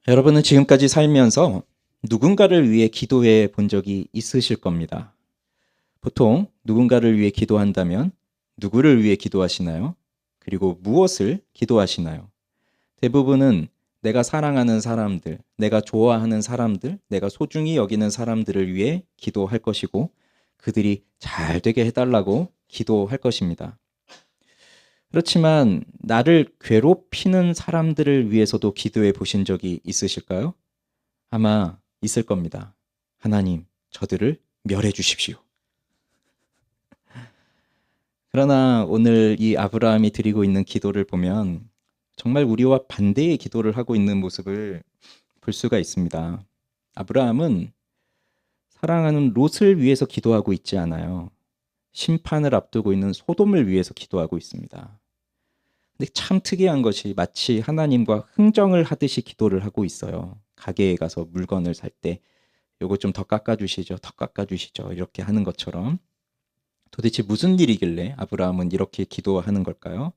여러분은 지금까지 살면서 누군가를 위해 기도해 본 적이 있으실 겁니다. 보통 누군가를 위해 기도한다면 누구를 위해 기도하시나요? 그리고 무엇을 기도하시나요? 대부분은 내가 사랑하는 사람들, 내가 좋아하는 사람들, 내가 소중히 여기는 사람들을 위해 기도할 것이고 그들이 잘 되게 해달라고 기도할 것입니다. 그렇지만 나를 괴롭히는 사람들을 위해서도 기도해 보신 적이 있으실까요? 아마 있을 겁니다. 하나님, 저들을 멸해 주십시오. 그러나 오늘 이 아브라함이 드리고 있는 기도를 보면 정말 우리와 반대의 기도를 하고 있는 모습을 볼 수가 있습니다. 아브라함은 사랑하는 롯을 위해서 기도하고 있지 않아요. 심판을 앞두고 있는 소돔을 위해서 기도하고 있습니다. 근데 참 특이한 것이 마치 하나님과 흥정을 하듯이 기도를 하고 있어요. 가게에 가서 물건을 살 때 요거 좀 더 깎아주시죠. 더 깎아주시죠. 이렇게 하는 것처럼 도대체 무슨 일이길래 아브라함은 이렇게 기도하는 걸까요?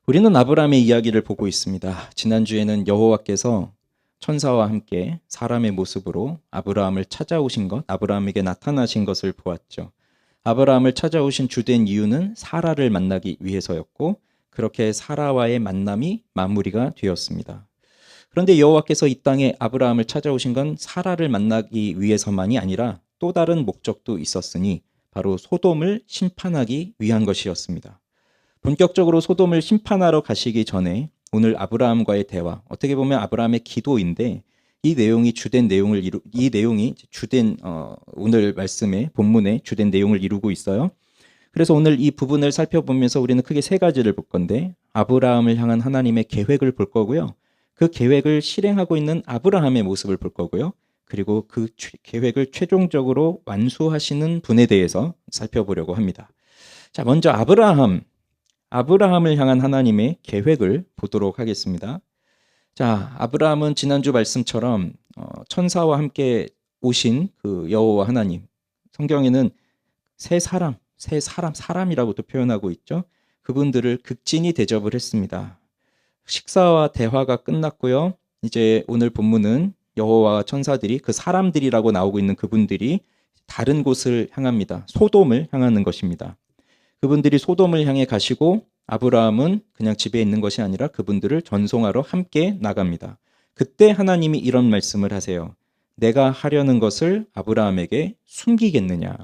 우리는 아브라함의 이야기를 보고 있습니다. 지난주에는 여호와께서 천사와 함께 사람의 모습으로 아브라함을 찾아오신 것, 아브라함에게 나타나신 것을 보았죠. 아브라함을 찾아오신 주된 이유는 사라를 만나기 위해서였고 그렇게 사라와의 만남이 마무리가 되었습니다. 그런데 여호와께서 이 땅에 아브라함을 찾아오신 건 사라를 만나기 위해서만이 아니라 또 다른 목적도 있었으니 바로 소돔을 심판하기 위한 것이었습니다. 본격적으로 소돔을 심판하러 가시기 전에 오늘 아브라함과의 대화, 어떻게 보면 아브라함의 기도인데 이 내용이 주된 오늘 말씀의 본문의 주된 내용을 이루고 있어요. 그래서 오늘 이 부분을 살펴보면서 우리는 크게 세 가지를 볼 건데 아브라함을 향한 하나님의 계획을 볼 거고요. 그 계획을 실행하고 있는 아브라함의 모습을 볼 거고요. 그리고 그 계획을 최종적으로 완수하시는 분에 대해서 살펴보려고 합니다. 자, 먼저 아브라함을 향한 하나님의 계획을 보도록 하겠습니다. 자, 아브라함은 지난주 말씀처럼 천사와 함께 오신 그 여호와 하나님, 성경에는 사람이라고도 표현하고 있죠. 그분들을 극진히 대접을 했습니다. 식사와 대화가 끝났고요. 이제 오늘 본문은 여호와 천사들이 그 사람들이라고 나오고 있는 그분들이 다른 곳을 향합니다. 소돔을 향하는 것입니다. 그분들이 소돔을 향해 가시고 아브라함은 그냥 집에 있는 것이 아니라 그분들을 전송하러 함께 나갑니다. 그때 하나님이 이런 말씀을 하세요. 내가 하려는 것을 아브라함에게 숨기겠느냐.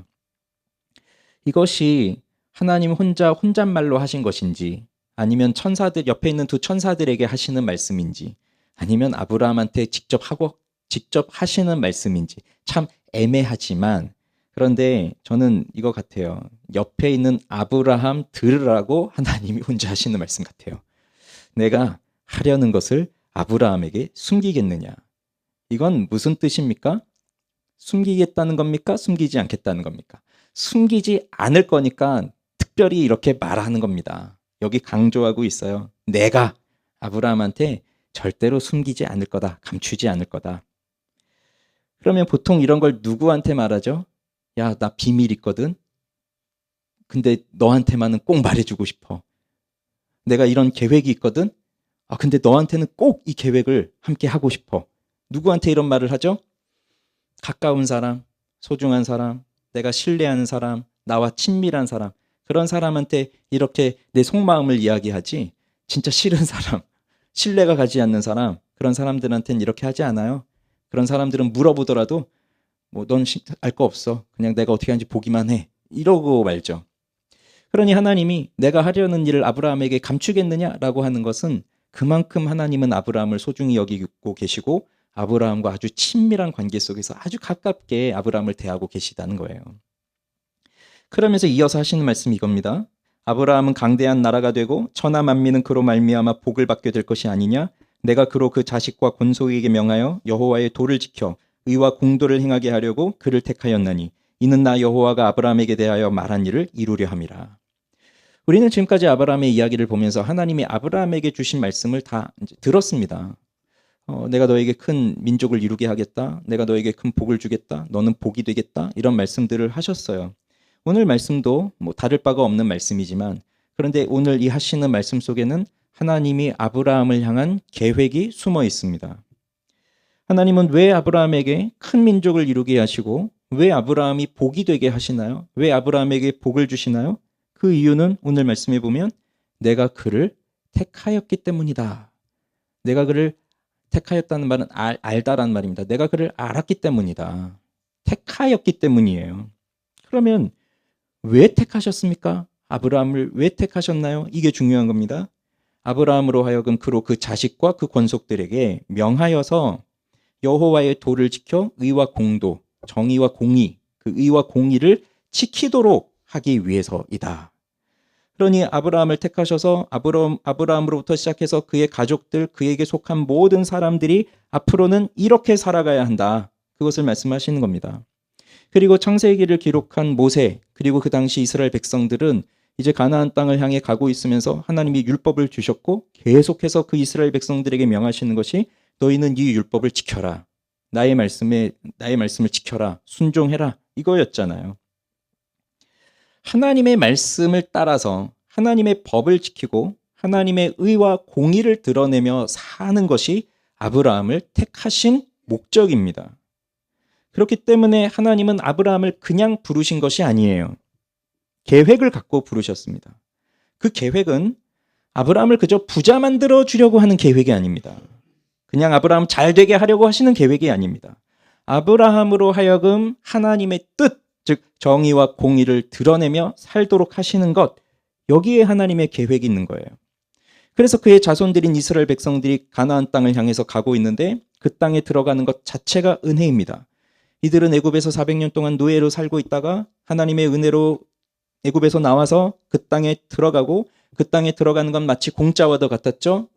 이것이 하나님 혼잣말로 하신 것인지 아니면 천사들 옆에 있는 두 천사들에게 하시는 말씀인지 아니면 아브라함한테 직접 하시는 말씀인지 참 애매하지만 그런데 저는 이거 같아요. 옆에 있는 아브라함 들으라고 하나님이 혼자 하시는 말씀 같아요. 내가 하려는 것을 아브라함에게 숨기겠느냐. 이건 무슨 뜻입니까? 숨기겠다는 겁니까? 숨기지 않겠다는 겁니까? 숨기지 않을 거니까 특별히 이렇게 말하는 겁니다. 여기 강조하고 있어요. 내가 아브라함한테 절대로 숨기지 않을 거다. 감추지 않을 거다. 그러면 보통 이런 걸 누구한테 말하죠? 야, 나 비밀 있거든? 근데 너한테만은 꼭 말해주고 싶어. 내가 이런 계획이 있거든? 근데 너한테는 꼭 이 계획을 함께 하고 싶어. 누구한테 이런 말을 하죠? 가까운 사람, 소중한 사람, 내가 신뢰하는 사람, 나와 친밀한 사람, 그런 사람한테 이렇게 내 속마음을 이야기하지 진짜 싫은 사람, 신뢰가 가지 않는 사람, 그런 사람들한테는 이렇게 하지 않아요. 그런 사람들은 물어보더라도 넌 알 거 없어. 그냥 내가 어떻게 하는지 보기만 해. 이러고 말죠. 그러니 하나님이 내가 하려는 일을 아브라함에게 감추겠느냐라고 하는 것은 그만큼 하나님은 아브라함을 소중히 여기고 계시고 아브라함과 아주 친밀한 관계 속에서 아주 가깝게 아브라함을 대하고 계시다는 거예요. 그러면서 이어서 하시는 말씀이 이겁니다. 아브라함은 강대한 나라가 되고 천하 만민은 그로 말미암아 복을 받게 될 것이 아니냐. 내가 그로 그 자식과 권속에게 명하여 여호와의 도를 지켜 의와 공도를 행하게 하려고 그를 택하였나니 이는 나 여호와가 아브라함에게 대하여 말한 일을 이루려 함이라. 우리는 지금까지 아브라함의 이야기를 보면서 하나님이 아브라함에게 주신 말씀을 다 이제 들었습니다. 내가 너에게 큰 민족을 이루게 하겠다. 내가 너에게 큰 복을 주겠다. 너는 복이 되겠다. 이런 말씀들을 하셨어요. 오늘 말씀도 다를 바가 없는 말씀이지만 그런데 오늘 이 하시는 말씀 속에는 하나님이 아브라함을 향한 계획이 숨어 있습니다. 하나님은 왜 아브라함에게 큰 민족을 이루게 하시고 왜 아브라함이 복이 되게 하시나요? 왜 아브라함에게 복을 주시나요? 그 이유는 오늘 말씀해 보면 내가 그를 택하였기 때문이다. 내가 그를 택하였다는 말은 알다라는 말입니다. 내가 그를 알았기 때문이다. 택하였기 때문이에요. 그러면 왜 택하셨습니까? 아브라함을 왜 택하셨나요? 이게 중요한 겁니다. 아브라함으로 하여금 그로 그 자식과 그 권속들에게 명하여서 여호와의 도를 지켜 의와 공도, 정의와 공의, 그 의와 공의를 지키도록 하기 위해서이다. 그러니 아브라함을 택하셔서 아브라함으로부터 시작해서 그의 가족들, 그에게 속한 모든 사람들이 앞으로는 이렇게 살아가야 한다. 그것을 말씀하시는 겁니다. 그리고 창세기를 기록한 모세, 그리고 그 당시 이스라엘 백성들은 이제 가나안 땅을 향해 가고 있으면서 하나님이 율법을 주셨고 계속해서 그 이스라엘 백성들에게 명하시는 것이 너희는 이 율법을 지켜라. 나의 말씀을 지켜라. 순종해라. 이거였잖아요. 하나님의 말씀을 따라서 하나님의 법을 지키고 하나님의 의와 공의를 드러내며 사는 것이 아브라함을 택하신 목적입니다. 그렇기 때문에 하나님은 아브라함을 그냥 부르신 것이 아니에요. 계획을 갖고 부르셨습니다. 그 계획은 아브라함을 그저 부자 만들어 주려고 하는 계획이 아닙니다. 그냥 아브라함 잘 되게 하려고 하시는 계획이 아닙니다. 아브라함으로 하여금 하나님의 뜻, 즉 정의와 공의를 드러내며 살도록 하시는 것, 여기에 하나님의 계획이 있는 거예요. 그래서 그의 자손들인 이스라엘 백성들이 가나안 땅을 향해서 가고 있는데 그 땅에 들어가는 것 자체가 은혜입니다. 이들은 애굽에서 400년 동안 노예로 살고 있다가 하나님의 은혜로 애굽에서 나와서 그 땅에 들어가고 그 땅에 들어가는 건 마치 공짜와도 같았죠.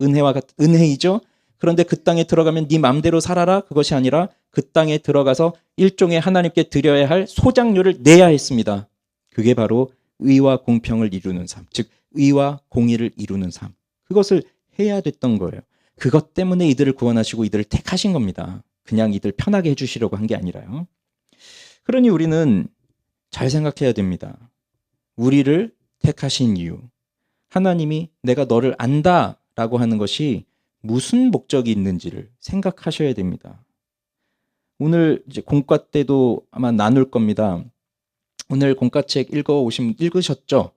은혜이죠. 그런데 그 땅에 들어가면 네 맘대로 살아라. 그것이 아니라 그 땅에 들어가서 일종의 하나님께 드려야 할 소작료를 내야 했습니다. 그게 바로 의와 공평을 이루는 삶, 즉 의와 공의를 이루는 삶. 그것을 해야 됐던 거예요. 그것 때문에 이들을 구원하시고 이들을 택하신 겁니다. 그냥 이들 편하게 해주시려고 한 게 아니라요. 그러니 우리는 잘 생각해야 됩니다. 우리를 택하신 이유, 하나님이 내가 너를 안다라고 하는 것이 무슨 목적이 있는지를 생각하셔야 됩니다. 오늘 이제 공과 때도 아마 나눌 겁니다. 오늘 공과책 읽으셨죠?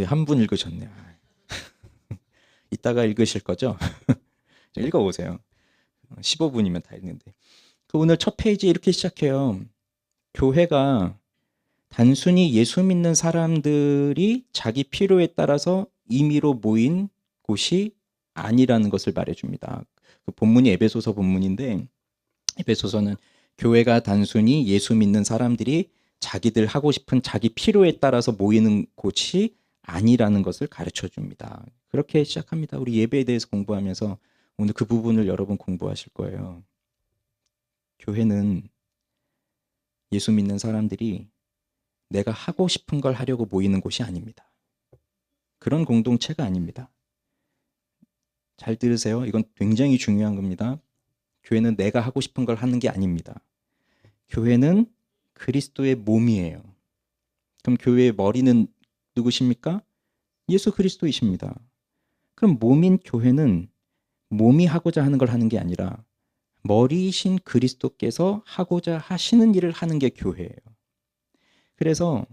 한 분 읽으셨네요. 이따가 읽으실 거죠? 읽어보세요. 15분이면 다 읽는데. 오늘 첫 페이지에 이렇게 시작해요. 교회가 단순히 예수 믿는 사람들이 자기 필요에 따라서 임의로 모인 곳이 아니라는 것을 말해줍니다. 그 본문이 에베소서 본문인데 에베소서는 교회가 단순히 예수 믿는 사람들이 자기들 하고 싶은 자기 필요에 따라서 모이는 곳이 아니라는 것을 가르쳐 줍니다. 그렇게 시작합니다. 우리 예배에 대해서 공부하면서 오늘 그 부분을 여러분 공부하실 거예요. 교회는 예수 믿는 사람들이 내가 하고 싶은 걸 하려고 모이는 곳이 아닙니다. 그런 공동체가 아닙니다. 잘 들으세요. 이건 굉장히 중요한 겁니다. 교회는 내가 하고 싶은 걸 하는 게 아닙니다. 교회는 그리스도의 몸이에요. 그럼 교회의 머리는 누구십니까? 예수 그리스도이십니다. 그럼 몸인 교회는 몸이 하고자 하는 걸 하는 게 아니라 머리이신 그리스도께서 하고자 하시는 일을 하는 게 교회예요. 그래서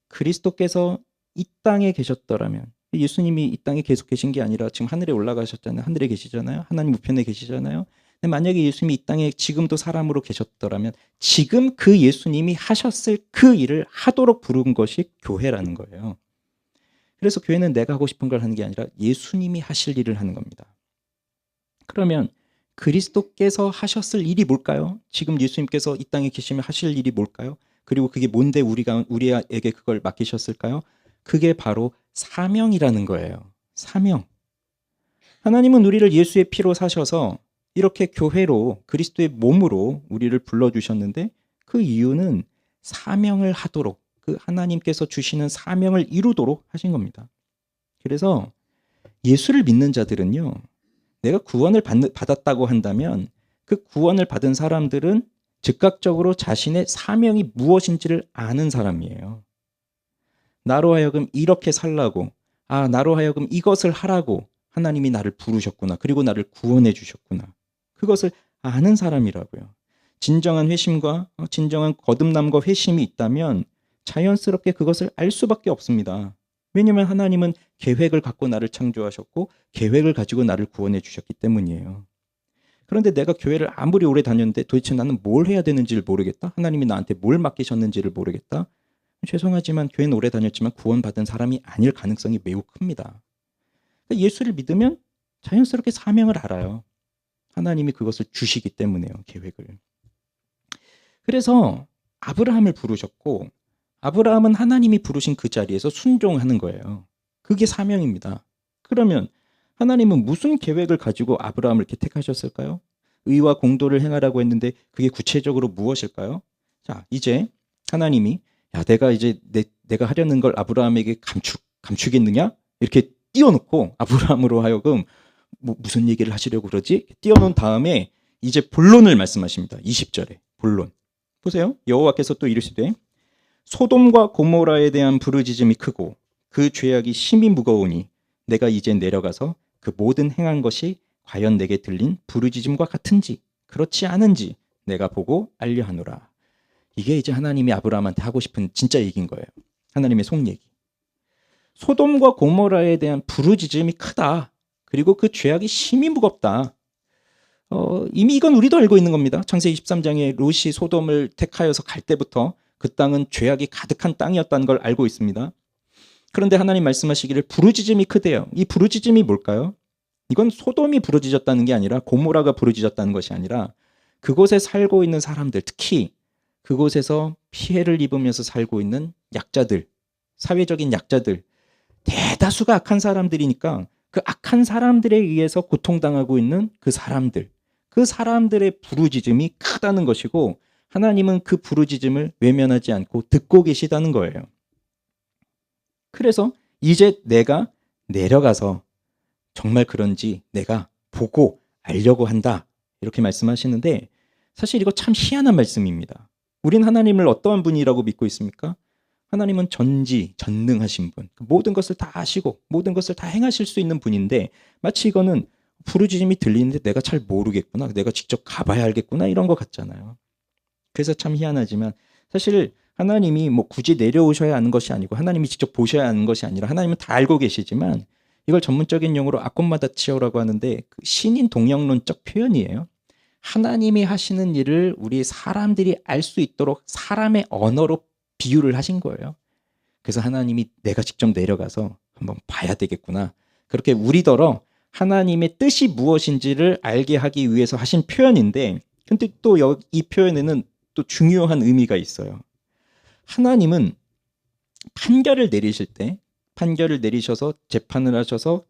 그리스도께서 이 땅에 계셨더라면, 예수님이 이 땅에 계속 계신 게 아니라 지금 하늘에 올라가셨잖아요. 하늘에 계시잖아요. 하나님 우편에 계시잖아요. 근데 만약에 예수님이 이 땅에 지금도 사람으로 계셨더라면 지금 그 예수님이 하셨을 그 일을 하도록 부른 것이 교회라는 거예요. 그래서 교회는 내가 하고 싶은 걸 하는 게 아니라 예수님이 하실 일을 하는 겁니다. 그러면 그리스도께서 하셨을 일이 뭘까요? 지금 예수님께서 이 땅에 계시면 하실 일이 뭘까요? 그리고 그게 뭔데 우리에게 그걸 맡기셨을까요? 그게 바로 사명이라는 거예요. 사명. 하나님은 우리를 예수의 피로 사셔서 이렇게 교회로 그리스도의 몸으로 우리를 불러주셨는데 그 이유는 사명을 하도록, 그 하나님께서 주시는 사명을 이루도록 하신 겁니다. 그래서 예수를 믿는 자들은요, 내가 구원을 받았다고 한다면 그 구원을 받은 사람들은 즉각적으로 자신의 사명이 무엇인지를 아는 사람이에요. 나로 하여금 이렇게 살라고, 나로 하여금 이것을 하라고 하나님이 나를 부르셨구나. 그리고 나를 구원해 주셨구나. 그것을 아는 사람이라고요. 진정한 회심과 진정한 거듭남과 회심이 있다면 자연스럽게 그것을 알 수밖에 없습니다. 왜냐하면 하나님은 계획을 갖고 나를 창조하셨고 계획을 가지고 나를 구원해 주셨기 때문이에요. 그런데 내가 교회를 아무리 오래 다녔는데 도대체 나는 뭘 해야 되는지를 모르겠다. 하나님이 나한테 뭘 맡기셨는지를 모르겠다. 죄송하지만 교회는 오래 다녔지만 구원받은 사람이 아닐 가능성이 매우 큽니다. 그러니까 예수를 믿으면 자연스럽게 사명을 알아요. 하나님이 그것을 주시기 때문에요. 계획을. 그래서 아브라함을 부르셨고 아브라함은 하나님이 부르신 그 자리에서 순종하는 거예요. 그게 사명입니다. 그러면 하나님은 무슨 계획을 가지고 아브라함을 이렇게 택하셨을까요? 의와 공도를 행하라고 했는데 그게 구체적으로 무엇일까요? 자, 이제 하나님이 내가 이제 내가 하려는 걸 아브라함에게 감추겠느냐? 이렇게 띄워놓고 아브라함으로 하여금 무슨 얘기를 하시려고 그러지? 띄워놓은 다음에 이제 본론을 말씀하십니다. 20절에 본론. 보세요. 여호와께서 또 이르시되 소돔과 고모라에 대한 부르짖음이 크고 그 죄악이 심히 무거우니 내가 이제 내려가서 그 모든 행한 것이 과연 내게 들린 부르짖음과 같은지 그렇지 않은지 내가 보고 알려하노라. 이게 이제 하나님이 아브라함한테 하고 싶은 진짜 얘기인 거예요. 하나님의 속 얘기. 소돔과 고모라에 대한 부르짖음이 크다. 그리고 그 죄악이 심히 무겁다. 이미 이건 우리도 알고 있는 겁니다. 창세기 23장에 롯이 소돔을 택하여서 갈 때부터 그 땅은 죄악이 가득한 땅이었다는 걸 알고 있습니다. 그런데 하나님 말씀하시기를 부르짖음이 크대요. 이 부르짖음이 뭘까요? 이건 소돔이 부르짖었다는 게 아니라 고모라가 부르짖었다는 것이 아니라 그곳에 살고 있는 사람들, 특히 그곳에서 피해를 입으면서 살고 있는 약자들, 사회적인 약자들, 대다수가 악한 사람들이니까 그 악한 사람들에 의해서 고통당하고 있는 그 사람들의 부르짖음이 크다는 것이고 하나님은 그 부르짖음을 외면하지 않고 듣고 계시다는 거예요. 그래서 이제 내가 내려가서 정말 그런지 내가 보고 알려고 한다. 이렇게 말씀하시는데 사실 이거 참 희한한 말씀입니다. 우린 하나님을 어떠한 분이라고 믿고 있습니까? 하나님은 전능하신 분. 모든 것을 다 아시고 모든 것을 다 행하실 수 있는 분인데 마치 이거는 부르짖음이 들리는데 내가 잘 모르겠구나. 내가 직접 가봐야 알겠구나. 이런 것 같잖아요. 그래서 참 희한하지만 사실 하나님이 굳이 내려오셔야 하는 것이 아니고 하나님이 직접 보셔야 하는 것이 아니라 하나님은 다 알고 계시지만 이걸 전문적인 용어로 아콤마다치오라고 하는데 그 신인 동영론적 표현이에요. 하나님이 하시는 일을 우리 사람들이 알 수 있도록 사람의 언어로 비유를 하신 거예요. 그래서 하나님이 내가 직접 내려가서 한번 봐야 되겠구나. 그렇게 우리더러 하나님의 뜻이 무엇인지를 알게 하기 위해서 하신 표현인데 근데 또 이 표현에는 또 중요한 의미가 있어요. 하나님은 판결을 내리셔서 재판을 하셔서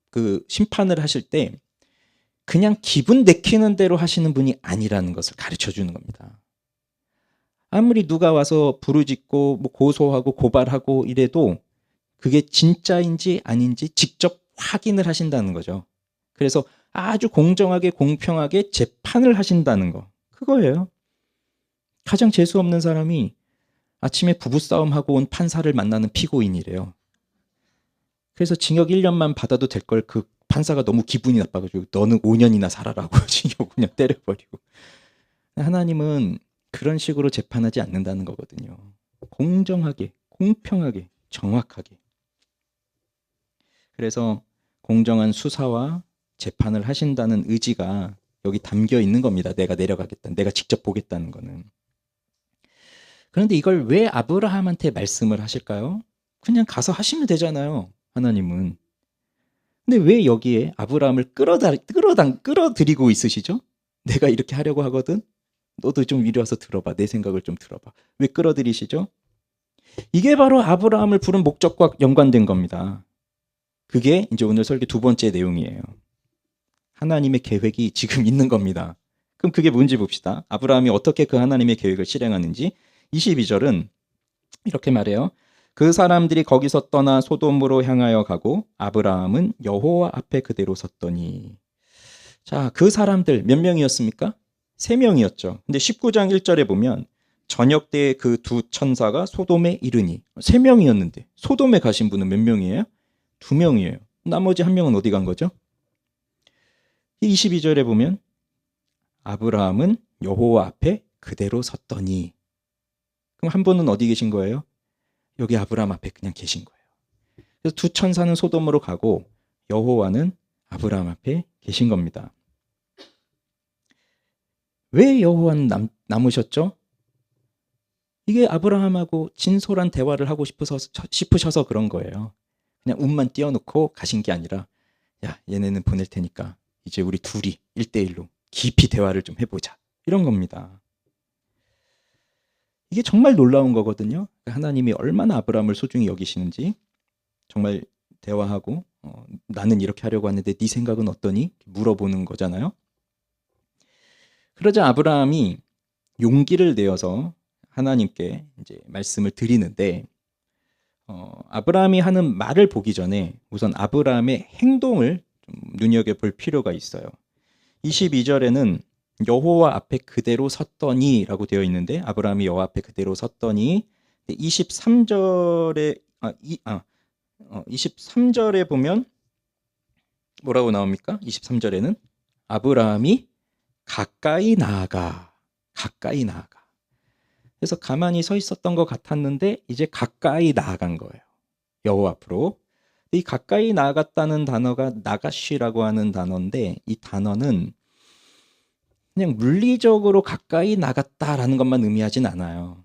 그 심판을 하실 때 그냥 기분 내키는 대로 하시는 분이 아니라는 것을 가르쳐 주는 겁니다. 아무리 누가 와서 부르짖고 고소하고 고발하고 이래도 그게 진짜인지 아닌지 직접 확인을 하신다는 거죠. 그래서 아주 공정하게 공평하게 재판을 하신다는 거. 그거예요. 가장 재수 없는 사람이 아침에 부부싸움하고 온 판사를 만나는 피고인이래요. 그래서 징역 1년만 받아도 될 걸 그 판사가 너무 기분이 나빠가지고 너는 5년이나 살아라고 징역 그냥 때려버리고. 하나님은 그런 식으로 재판하지 않는다는 거거든요. 공정하게, 공평하게, 정확하게. 그래서 공정한 수사와 재판을 하신다는 의지가 여기 담겨 있는 겁니다. 내가 내려가겠다는, 내가 직접 보겠다는 거는. 그런데 이걸 왜 아브라함한테 말씀을 하실까요? 그냥 가서 하시면 되잖아요. 하나님은. 근데 왜 여기에 아브라함을 끌어들이고 있으시죠? 내가 이렇게 하려고 하거든? 너도 좀 이리 와서 들어봐. 내 생각을 좀 들어봐. 왜 끌어들이시죠? 이게 바로 아브라함을 부른 목적과 연관된 겁니다. 그게 이제 오늘 설교 두 번째 내용이에요. 하나님의 계획이 지금 있는 겁니다. 그럼 그게 뭔지 봅시다. 아브라함이 어떻게 그 하나님의 계획을 실행하는지. 22절은 이렇게 말해요. 그 사람들이 거기서 떠나 소돔으로 향하여 가고 아브라함은 여호와 앞에 그대로 섰더니. 자, 그 사람들 몇 명이었습니까? 3명이었죠. 근데 19장 1절에 보면 저녁 때에 그 두 천사가 소돔에 이르니 3명이었는데 소돔에 가신 분은 몇 명이에요? 2명이에요. 나머지 1명은 어디 간 거죠? 22절에 보면 아브라함은 여호와 앞에 그대로 섰더니. 그럼 한 분은 어디 계신 거예요? 여기 아브라함 앞에 그냥 계신 거예요. 그래서 두 천사는 소돔으로 가고 여호와는 아브라함 앞에 계신 겁니다. 왜 여호와는 남으셨죠? 이게 아브라함하고 진솔한 대화를 하고 싶으셔서 그런 거예요. 그냥 운만 띄워놓고 가신 게 아니라, 야, 얘네는 보낼 테니까 이제 우리 둘이 1대1로 깊이 대화를 좀 해보자, 이런 겁니다. 이게 정말 놀라운 거거든요. 하나님이 얼마나 아브라함을 소중히 여기시는지. 정말 대화하고 나는 이렇게 하려고 하는데 네 생각은 어떠니? 물어보는 거잖아요. 그러자 아브라함이 용기를 내어서 하나님께 이제 말씀을 드리는데, 아브라함이 하는 말을 보기 전에 우선 아브라함의 행동을 좀 눈여겨볼 필요가 있어요. 22절에는 여호와 앞에 그대로 섰더니 라고 되어 있는데, 아브라함이 여호와 앞에 그대로 섰더니, 23절에 23절에 보면 뭐라고 나옵니까? 23절에는 아브라함이 가까이 나아가. 그래서 가만히 서 있었던 것 같았는데 이제 가까이 나아간 거예요. 여호와 앞으로. 이 가까이 나아갔다는 단어가 나가쉬라고 하는 단어인데, 이 단어는 그냥 물리적으로 가까이 나갔다라는 것만 의미하진 않아요.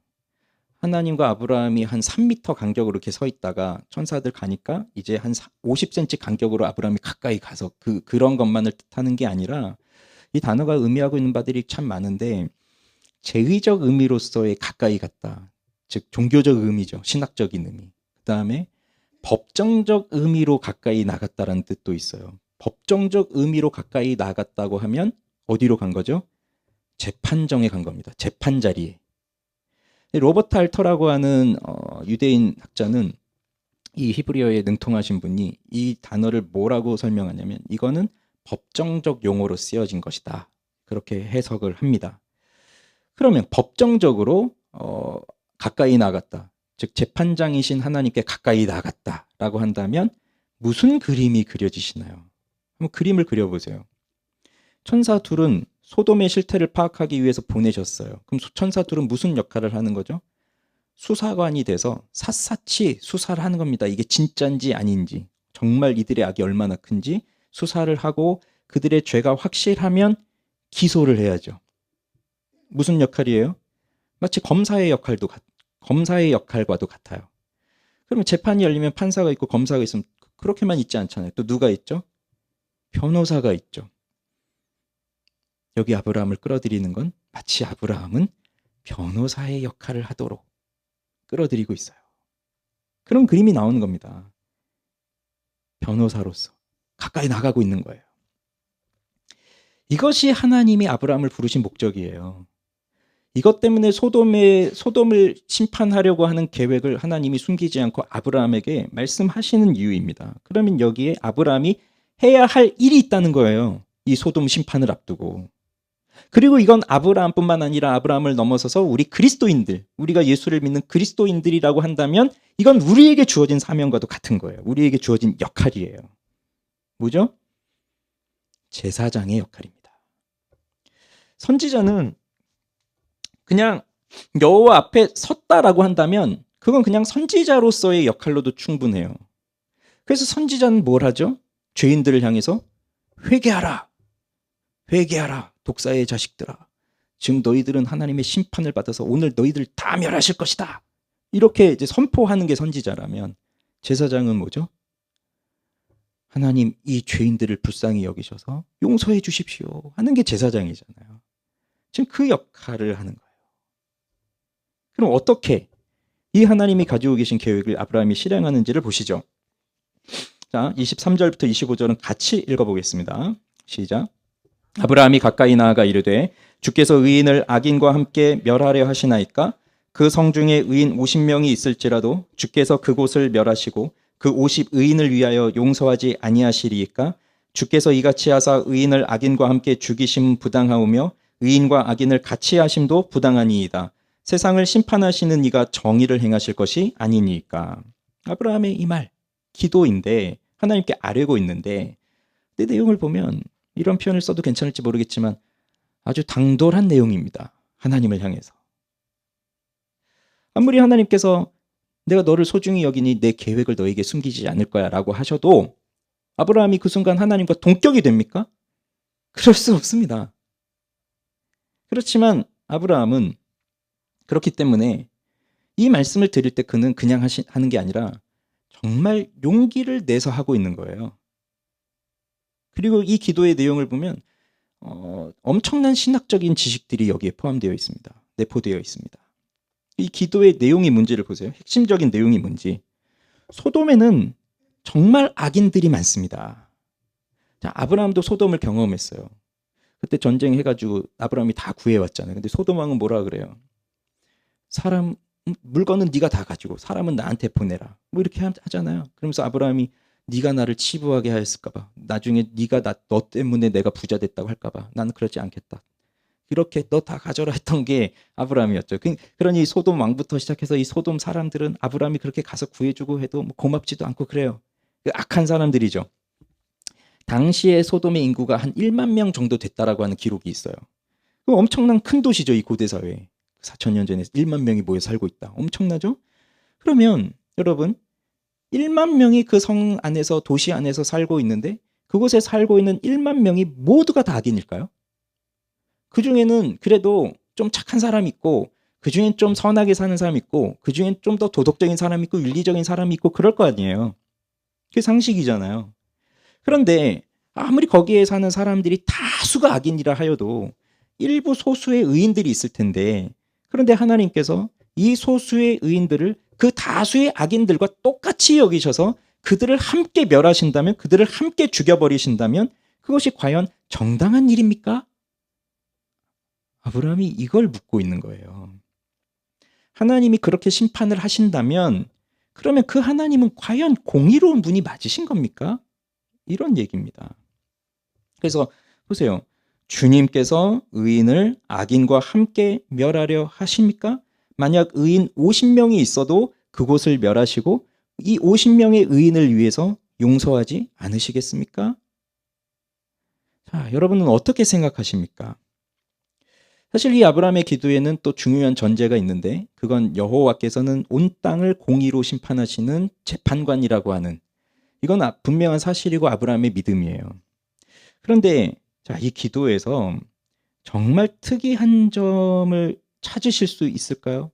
하나님과 아브라함이 한 3m 간격으로 이렇게 서 있다가 천사들 가니까 이제 한 50cm 간격으로 아브라함이 가까이 가서 그런 것만을 뜻하는 게 아니라, 이 단어가 의미하고 있는 바들이 참 많은데, 제의적 의미로서의 가까이 갔다, 즉 종교적 의미죠. 신학적인 의미. 그 다음에 법정적 의미로 가까이 나갔다라는 뜻도 있어요. 법정적 의미로 가까이 나갔다고 하면 어디로 간 거죠? 재판정에 간 겁니다. 재판 자리에. 로버트 알터라고 하는 유대인 학자는, 이 히브리어에 능통하신 분이 이 단어를 뭐라고 설명하냐면, 이거는 법정적 용어로 쓰여진 것이다, 그렇게 해석을 합니다. 그러면 법정적으로 가까이 나갔다, 즉 재판장이신 하나님께 가까이 나갔다라고 한다면 무슨 그림이 그려지시나요? 한번 그림을 그려보세요. 천사 둘은 소돔의 실태를 파악하기 위해서 보내셨어요. 그럼 천사 둘은 무슨 역할을 하는 거죠? 수사관이 돼서 샅샅이 수사를 하는 겁니다. 이게 진짜인지 아닌지, 정말 이들의 악이 얼마나 큰지 수사를 하고, 그들의 죄가 확실하면 기소를 해야죠. 무슨 역할이에요? 마치 검사의 역할과도 같아요. 그러면 재판이 열리면 판사가 있고 검사가 있으면 그렇게만 있지 않잖아요. 또 누가 있죠? 변호사가 있죠. 여기 아브라함을 끌어들이는 건 마치 아브라함은 변호사의 역할을 하도록 끌어들이고 있어요. 그런 그림이 나오는 겁니다. 변호사로서 가까이 나가고 있는 거예요. 이것이 하나님이 아브라함을 부르신 목적이에요. 이것 때문에 소돔을 심판하려고 하는 계획을 하나님이 숨기지 않고 아브라함에게 말씀하시는 이유입니다. 그러면 여기에 아브라함이 해야 할 일이 있다는 거예요. 이 소돔 심판을 앞두고. 그리고 이건 아브라함뿐만 아니라 아브라함을 넘어서서 우리 그리스도인들, 우리가 예수를 믿는 그리스도인들이라고 한다면 이건 우리에게 주어진 사명과도 같은 거예요. 우리에게 주어진 역할이에요. 뭐죠? 제사장의 역할입니다. 선지자는 그냥 여호와 앞에 섰다라고 한다면 그건 그냥 선지자로서의 역할로도 충분해요. 그래서 선지자는 뭘 하죠? 죄인들을 향해서 회개하라, 회개하라, 독사의 자식들아. 지금 너희들은 하나님의 심판을 받아서 오늘 너희들 다 멸하실 것이다, 이렇게 이제 선포하는 게 선지자라면, 제사장은 뭐죠? 하나님, 이 죄인들을 불쌍히 여기셔서 용서해 주십시오 하는 게 제사장이잖아요. 지금 그 역할을 하는 거예요. 그럼 어떻게 이 하나님이 가지고 계신 계획을 아브라함이 실행하는지를 보시죠. 자, 23절부터 25절은 같이 읽어보겠습니다. 시작. 아브라함이 가까이 나아가 이르되 주께서 의인을 악인과 함께 멸하려 하시나이까? 그 성중에 의인 50명이 있을지라도 주께서 그곳을 멸하시고 그 50 의인을 위하여 용서하지 아니하시리이까? 주께서 이같이 하사 의인을 악인과 함께 죽이심 부당하오며 의인과 악인을 같이 하심도 부당하니이다. 세상을 심판하시는 이가 정의를 행하실 것이 아니니까. 아브라함의 이 말, 기도인데 하나님께 아뢰고 있는데, 내 내용을 보면 이런 표현을 써도 괜찮을지 모르겠지만 아주 당돌한 내용입니다. 하나님을 향해서. 아무리 하나님께서 내가 너를 소중히 여기니 내 계획을 너에게 숨기지 않을 거야 라고 하셔도 아브라함이 그 순간 하나님과 동격이 됩니까? 그럴 수 없습니다. 그렇지만 아브라함은 그렇기 때문에 이 말씀을 드릴 때 그는 그냥 하는 게 아니라 정말 용기를 내서 하고 있는 거예요. 그리고 이 기도의 내용을 보면 엄청난 신학적인 지식들이 여기에 포함되어 있습니다. 내포되어 있습니다. 이 기도의 내용이 뭔지를 보세요. 핵심적인 내용이 뭔지. 소돔에는 정말 악인들이 많습니다. 자, 아브라함도 소돔을 경험했어요. 그때 전쟁해가지고 아브라함이 다 구해왔잖아요. 근데 소돔 왕은 뭐라 그래요? 사람 물건은 네가 다 가지고 사람은 나한테 보내라. 뭐 이렇게 하잖아요. 그러면서 아브라함이 네가 나를 치부하게 하였을까 봐. 나중에 네가 너 때문에 내가 부자 됐다고 할까 봐. 나는 그렇지 않겠다. 이렇게 너 다 가져라 했던 게 아브라함이었죠. 그러니 소돔 왕부터 시작해서 이 소돔 사람들은 아브라함이 그렇게 가서 구해주고 해도 뭐 고맙지도 않고 그래요. 악한 사람들이죠. 당시에 소돔의 인구가 한 1만 명 정도 됐다라고 하는 기록이 있어요. 엄청난 큰 도시죠. 이 고대 사회에. 4,000년 전에 1만 명이 모여 살고 있다. 엄청나죠? 그러면 여러분 1만 명이 그 성 안에서 도시 안에서 살고 있는데 그곳에 살고 있는 1만 명이 모두가 다 악인일까요? 그중에는 그래도 좀 착한 사람이 있고 그중엔 좀 선하게 사는 사람이 있고 그중엔 좀 더 도덕적인 사람이 있고 윤리적인 사람이 있고 그럴 거 아니에요. 그게 상식이잖아요. 그런데 아무리 거기에 사는 사람들이 다수가 악인이라 하여도 일부 소수의 의인들이 있을 텐데 그런데 하나님께서 이 소수의 의인들을 그 다수의 악인들과 똑같이 여기셔서 그들을 함께 멸하신다면 그들을 함께 죽여버리신다면 그것이 과연 정당한 일입니까? 아브라함이 이걸 묻고 있는 거예요. 하나님이 그렇게 심판을 하신다면 그러면 그 하나님은 과연 공의로운 분이 맞으신 겁니까? 이런 얘기입니다. 그래서 보세요. 주님께서 의인을 악인과 함께 멸하려 하십니까? 만약 의인 50명이 있어도 그곳을 멸하시고 이 50명의 의인을 위해서 용서하지 않으시겠습니까? 자, 여러분은 어떻게 생각하십니까? 사실 이 아브라함의 기도에는 또 중요한 전제가 있는데 그건 여호와께서는 온 땅을 공의로 심판하시는 재판관이라고 하는 이건 분명한 사실이고 아브라함의 믿음이에요. 그런데 자, 이 기도에서 정말 특이한 점을 찾으실 수 있을까요?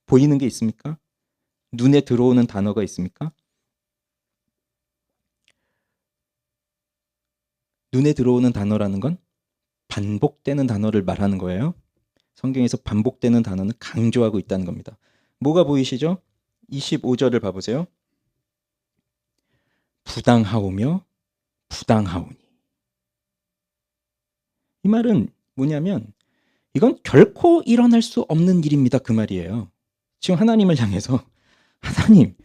보이는 게 있습니까? 눈에 들어오는 단어가 있습니까? 눈에 들어오는 단어라는 건 반복되는 단어를 말하는 거예요. 성경에서 반복되는 단어는 강조하고 있다는 겁니다. 뭐가 보이시죠? 25절을 봐보세요. 부당하오며 부당하오니. 이 말은 뭐냐면 이건 결코 일어날 수 없는 일입니다. 그 말이에요. 지금 하나님을 향해서 하나님,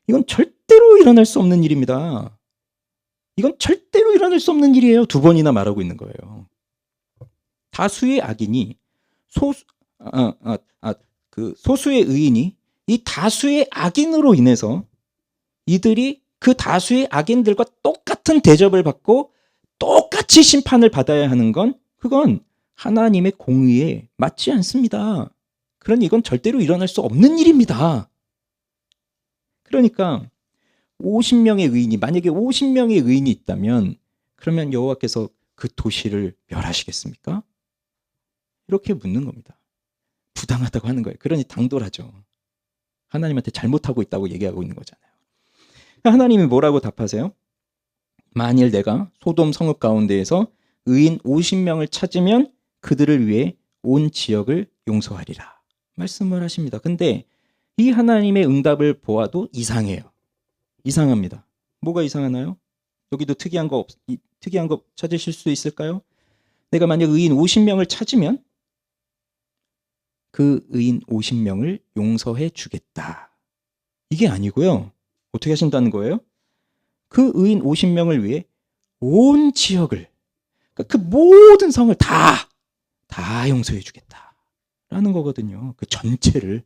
이건 절대로 일어날 수 없는 일입니다. 이건 절대로 일어날 수 없는 일이에요. 2번이나 말하고 있는 거예요. 다수의 악인이 소수의 의인이 이 다수의 악인으로 인해서 이들이 그 다수의 악인들과 똑같은 대접을 받고 똑같이 심판을 받아야 하는 건 그건 하나님의 공의에 맞지 않습니다. 그러니 이건 절대로 일어날 수 없는 일입니다. 그러니까 50명의 의인이 만약에 50명의 의인이 있다면 그러면 여호와께서 그 도시를 멸하시겠습니까? 이렇게 묻는 겁니다. 부당하다고 하는 거예요. 그러니 당돌하죠. 하나님한테 잘못하고 있다고 얘기하고 있는 거잖아요. 하나님이 뭐라고 답하세요? 만일 내가 소돔 성읍 가운데에서 의인 50명을 찾으면 그들을 위해 온 지역을 용서하리라. 말씀을 하십니다. 근데 이 하나님의 응답을 보아도 이상해요. 이상합니다. 뭐가 이상하나요? 여기도 특이한 거 찾으실 수 있을까요? 내가 만약 의인 50명을 찾으면 그 의인 50명을 용서해 주겠다. 이게 아니고요. 어떻게 하신다는 거예요? 그 의인 50명을 위해 온 지역을, 그러니까 그 모든 성을 다 용서해 주겠다. 라는 거거든요. 그 전체를.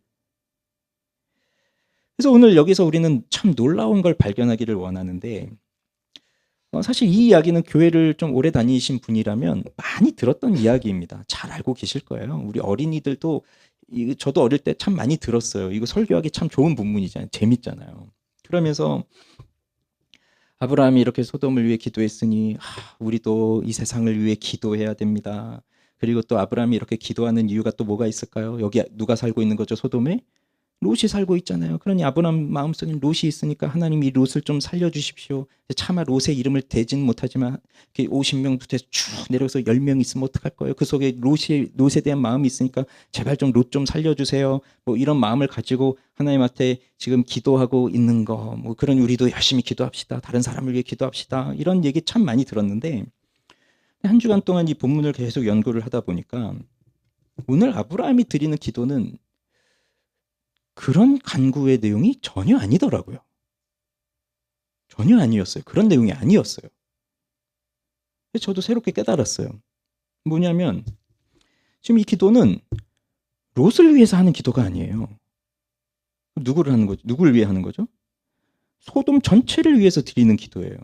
그래서 오늘 여기서 우리는 참 놀라운 걸 발견하기를 원하는데 사실 이 이야기는 교회를 좀 오래 다니신 분이라면 많이 들었던 이야기입니다. 잘 알고 계실 거예요. 우리 어린이들도 저도 어릴 때 참 많이 들었어요. 이거 설교하기 참 좋은 본문이잖아요. 재밌잖아요. 그러면서 아브라함이 이렇게 소돔을 위해 기도했으니 우리도 이 세상을 위해 기도해야 됩니다. 그리고 또 아브라함이 이렇게 기도하는 이유가 또 뭐가 있을까요? 여기 누가 살고 있는 거죠? 소돔에? 롯이 살고 있잖아요. 그러니 아브라함 마음속에 롯이 있으니까 하나님이 롯을 좀 살려주십시오. 차마 롯의 이름을 대지는 못하지만 50명부터 쭉 내려서 10명 있으면 어떡할 거예요? 그 속에 롯에 대한 마음이 있으니까 제발 좀 롯 좀 살려주세요. 뭐 이런 마음을 가지고 하나님한테 지금 기도하고 있는 거, 뭐 그런 우리도 열심히 기도합시다. 다른 사람을 위해 기도합시다. 이런 얘기 참 많이 들었는데 한 주간 동안 이 본문을 계속 연구를 하다 보니까 오늘 아브라함이 드리는 기도는 그런 간구의 내용이 전혀 아니더라고요. 전혀 아니었어요. 그런 내용이 아니었어요. 저도 새롭게 깨달았어요. 뭐냐면 지금 이 기도는 롯을 위해서 하는 기도가 아니에요. 누구를 하는 거죠? 누구를 위해 하는 거죠? 소돔 전체를 위해서 드리는 기도예요.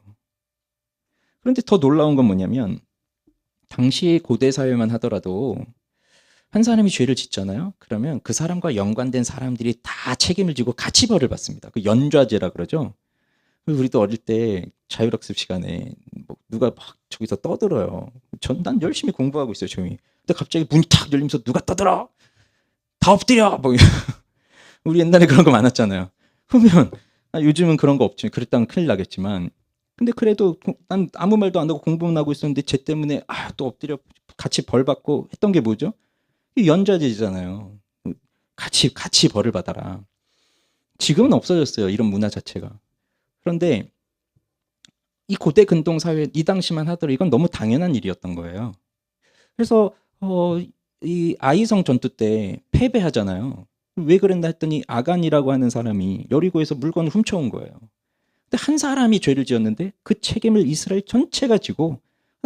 그런데 더 놀라운 건 뭐냐면 당시 고대 사회만 하더라도 한 사람이 죄를 짓잖아요. 그러면 그 사람과 연관된 사람들이 다 책임을 지고 같이 벌을 받습니다. 그 연좌제라 그러죠. 우리도 어릴 때 자율학습 시간에 뭐 누가 막 저기서 떠들어요. 난 열심히 공부하고 있어요, 조용히. 근데 갑자기 문이 탁 열리면서 누가 떠들어? 다 엎드려! 뭐 우리 옛날에 그런 거 많았잖아요. 그러면 요즘은 그런 거 없지. 그랬다면 큰일 나겠지만. 근데 그래도 난 아무 말도 안 하고 공부만 하고 있었는데 쟤 때문에 또 엎드려 같이 벌 받고 했던 게 뭐죠? 연좌제잖아요. 같이 벌을 받아라. 지금은 없어졌어요. 이런 문화 자체가. 그런데 이 고대 근동 사회 이 당시만 하더라도 이건 너무 당연한 일이었던 거예요. 그래서 이 아이성 전투 때 패배하잖아요. 왜 그랬나 했더니 아간이라고 하는 사람이 여리고에서 물건을 훔쳐온 거예요. 근데 한 사람이 죄를 지었는데 그 책임을 이스라엘 전체가 지고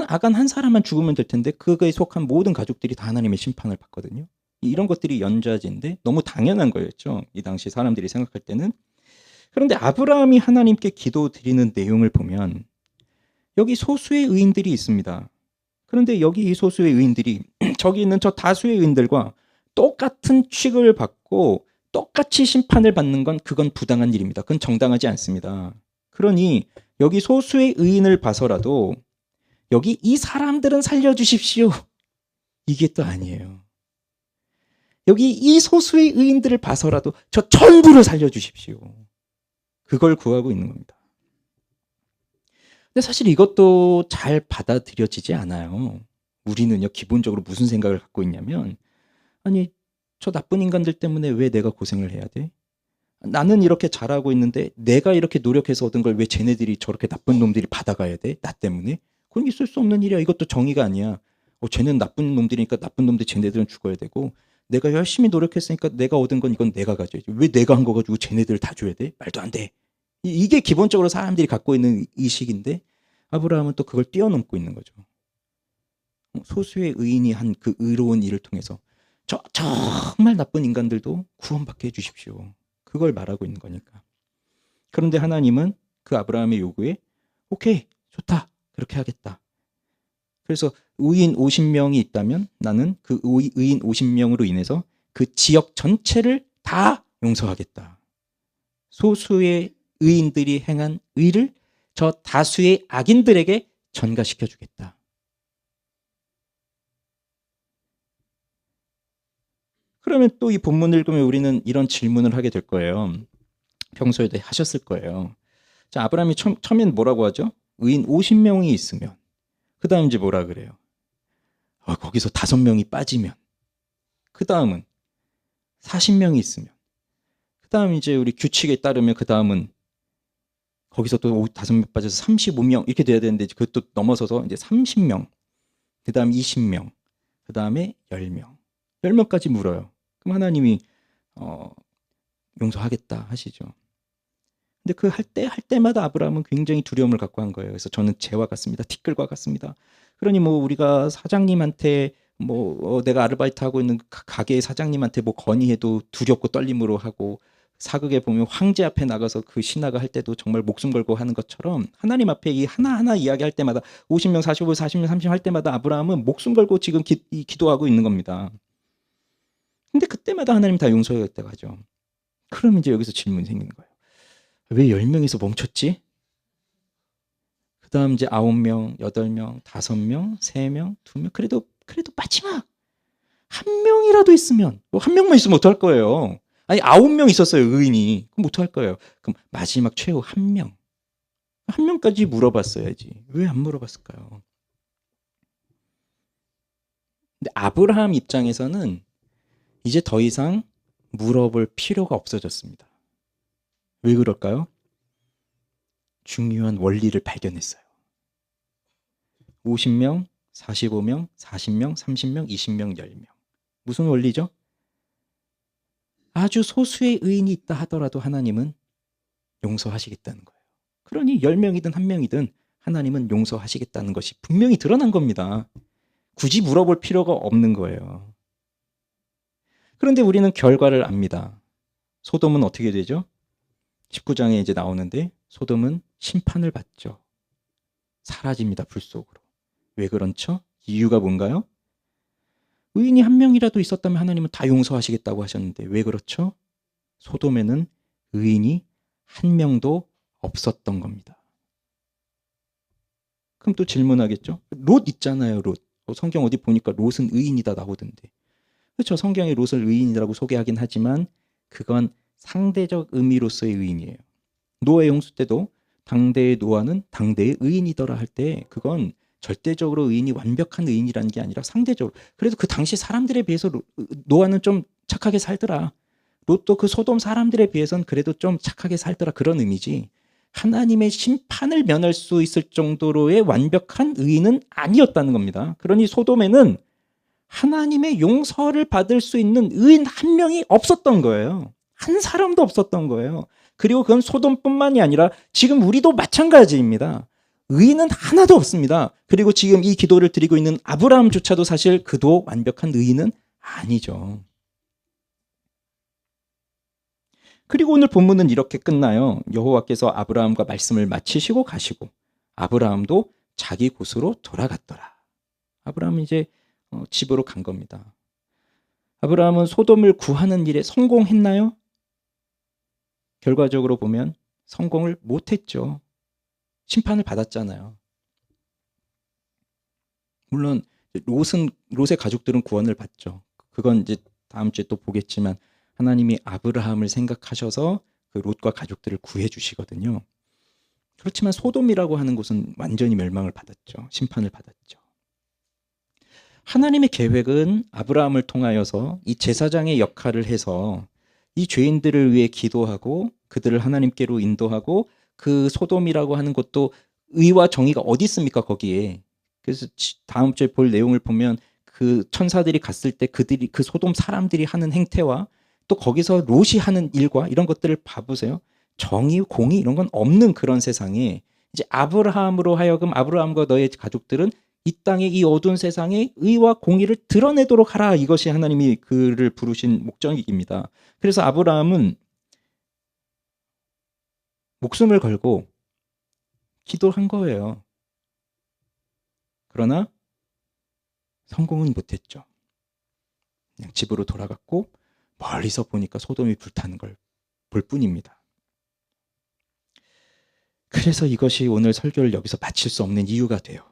아간 한 사람만 죽으면 될 텐데 그거에 속한 모든 가족들이 다 하나님의 심판을 받거든요. 이런 것들이 연좌제인데 너무 당연한 거였죠. 이 당시 사람들이 생각할 때는. 그런데 아브라함이 하나님께 기도 드리는 내용을 보면 여기 소수의 의인들이 있습니다. 그런데 여기 이 소수의 의인들이 저기 있는 저 다수의 의인들과 똑같은 취급을 받고 똑같이 심판을 받는 건 그건 부당한 일입니다. 그건 정당하지 않습니다. 그러니 여기 소수의 의인을 봐서라도 여기 이 사람들은 살려주십시오. 이게 또 아니에요. 여기 이 소수의 의인들을 봐서라도 저 전부를 살려주십시오. 그걸 구하고 있는 겁니다. 근데 사실 이것도 잘 받아들여지지 않아요. 우리는요, 기본적으로 무슨 생각을 갖고 있냐면, 아니, 저 나쁜 인간들 때문에 왜 내가 고생을 해야 돼? 나는 이렇게 잘하고 있는데 내가 이렇게 노력해서 얻은 걸 왜 쟤네들이 저렇게 나쁜 놈들이 받아가야 돼? 나 때문에? 그건 있을 수 없는 일이야. 이것도 정의가 아니야. 쟤는 나쁜 놈들이니까 나쁜 놈들 쟤네들은 죽어야 되고 내가 열심히 노력했으니까 내가 얻은 건 이건 내가 가져야지. 왜 내가 한 거 가지고 쟤네들을 다 줘야 돼? 말도 안 돼. 이게 기본적으로 사람들이 갖고 있는 의식인데 아브라함은 또 그걸 뛰어넘고 있는 거죠. 소수의 의인이 한 그 의로운 일을 통해서 정말 나쁜 인간들도 구원받게 해주십시오. 그걸 말하고 있는 거니까. 그런데 하나님은 그 아브라함의 요구에 오케이, 좋다. 그렇게 하겠다. 그래서 의인 50명이 있다면 나는 그 의인 50명으로 인해서 그 지역 전체를 다 용서하겠다. 소수의 의인들이 행한 의를 저 다수의 악인들에게 전가시켜 주겠다. 그러면 또 이 본문을 읽으면 우리는 이런 질문을 하게 될 거예요. 평소에도 하셨을 거예요. 자, 아브라함이 처음엔 뭐라고 하죠? 의인 50명이 있으면. 그 다음 이제 뭐라 그래요? 거기서 5명이 빠지면. 그 다음은 40명이 있으면. 그 다음 이제 우리 규칙에 따르면 그 다음은 거기서 또 5명 빠져서 35명 이렇게 돼야 되는데 그것도 넘어서서 이제 30명. 그 다음 20명. 그 다음에 10명. 10명까지 물어요. 그럼 하나님이 용서하겠다 하시죠. 근데 그 할 때마다 아브라함은 굉장히 두려움을 갖고 한 거예요. 그래서 저는 재와 같습니다. 티끌과 같습니다. 그러니 뭐 우리가 사장님한테 내가 아르바이트 하고 있는 가게의 사장님한테 뭐 건의해도 두렵고 떨림으로 하고 사극에 보면 황제 앞에 나가서 그 신하가 할 때도 정말 목숨 걸고 하는 것처럼 하나님 앞에 이 하나하나 이야기할 때마다 50명, 45, 40명, 30명 할 때마다 아브라함은 목숨 걸고 지금 기도하고 있는 겁니다. 근데 그때마다 하나님 다 용서하겠다고 하죠. 그럼 이제 여기서 질문이 생기는 거예요. 왜 10명에서 멈췄지? 그 다음 이제 9명, 8명, 5명, 3명, 2명, 그래도 마지막 한 명이라도 있으면, 한 명만 있으면 어떡할 거예요? 아니 9명 있었어요, 의인이. 그럼 어떡할 거예요? 그럼 마지막 최후 한 명. 한 명까지 물어봤어야지. 왜 안 물어봤을까요? 근데 아브라함 입장에서는 이제 더 이상 물어볼 필요가 없어졌습니다. 왜 그럴까요? 중요한 원리를 발견했어요. 50명, 45명, 40명, 30명, 20명, 10명. 무슨 원리죠? 아주 소수의 의인이 있다 하더라도 하나님은 용서하시겠다는 거예요. 그러니 10명이든 1명이든 하나님은 용서하시겠다는 것이 분명히 드러난 겁니다. 굳이 물어볼 필요가 없는 거예요. 그런데 우리는 결과를 압니다. 소돔은 어떻게 되죠? 19장에 이제 나오는데 소돔은 심판을 받죠. 사라집니다, 불 속으로. 왜 그렇죠? 이유가 뭔가요? 의인이 한 명이라도 있었다면 하나님은 다 용서하시겠다고 하셨는데 왜 그렇죠? 소돔에는 의인이 한 명도 없었던 겁니다. 그럼 또 질문하겠죠? 롯 있잖아요, 롯. 성경 어디 보니까 롯은 의인이다 나오던데. 그렇죠. 성경에 롯을 의인이라고 소개하긴 하지만 그건 상대적 의미로서의 의인이에요. 노아의 홍수 때도 당대의 노아는 당대의 의인이더라 할 때 그건 절대적으로 의인이 완벽한 의인이라는 게 아니라 상대적으로. 그래도 그 당시 사람들에 비해서 노아는 좀 착하게 살더라. 롯도 그 소돔 사람들에 비해서는 그래도 좀 착하게 살더라. 그런 의미지. 하나님의 심판을 면할 수 있을 정도로의 완벽한 의인은 아니었다는 겁니다. 그러니 소돔에는 하나님의 용서를 받을 수 있는 의인 한 명이 없었던 거예요. 한 사람도 없었던 거예요. 그리고 그건 소돔뿐만이 아니라 지금 우리도 마찬가지입니다. 의인은 하나도 없습니다. 그리고 지금 이 기도를 드리고 있는 아브라함조차도 사실 그도 완벽한 의인은 아니죠. 그리고 오늘 본문은 이렇게 끝나요. 여호와께서 아브라함과 말씀을 마치시고 가시고 아브라함도 자기 곳으로 돌아갔더라. 아브라함은 이제 집으로 간 겁니다. 아브라함은 소돔을 구하는 일에 성공했나요? 결과적으로 보면 성공을 못했죠. 심판을 받았잖아요. 물론 롯의 가족들은 구원을 받죠. 그건 이제 다음 주에 또 보겠지만 하나님이 아브라함을 생각하셔서 그 롯과 가족들을 구해 주시거든요. 그렇지만 소돔이라고 하는 곳은 완전히 멸망을 받았죠. 심판을 받았죠. 하나님의 계획은 아브라함을 통하여서 이 제사장의 역할을 해서 이 죄인들을 위해 기도하고 그들을 하나님께로 인도하고 그 소돔이라고 하는 곳도 의와 정의가 어디 있습니까 거기에. 그래서 다음 주에 볼 내용을 보면 그 천사들이 갔을 때 그들이 그 소돔 사람들이 하는 행태와 또 거기서 롯이 하는 일과 이런 것들을 봐보세요. 정의, 공의 이런 건 없는 그런 세상에 이제 아브라함으로 하여금 아브라함과 너의 가족들은 이 땅의 이 어두운 세상에 의와 공의를 드러내도록 하라. 이것이 하나님이 그를 부르신 목적입니다. 그래서 아브라함은 목숨을 걸고 기도한 거예요. 그러나 성공은 못했죠. 그냥 집으로 돌아갔고 멀리서 보니까 소돔이 불타는 걸 볼 뿐입니다. 그래서 이것이 오늘 설교를 여기서 마칠 수 없는 이유가 돼요.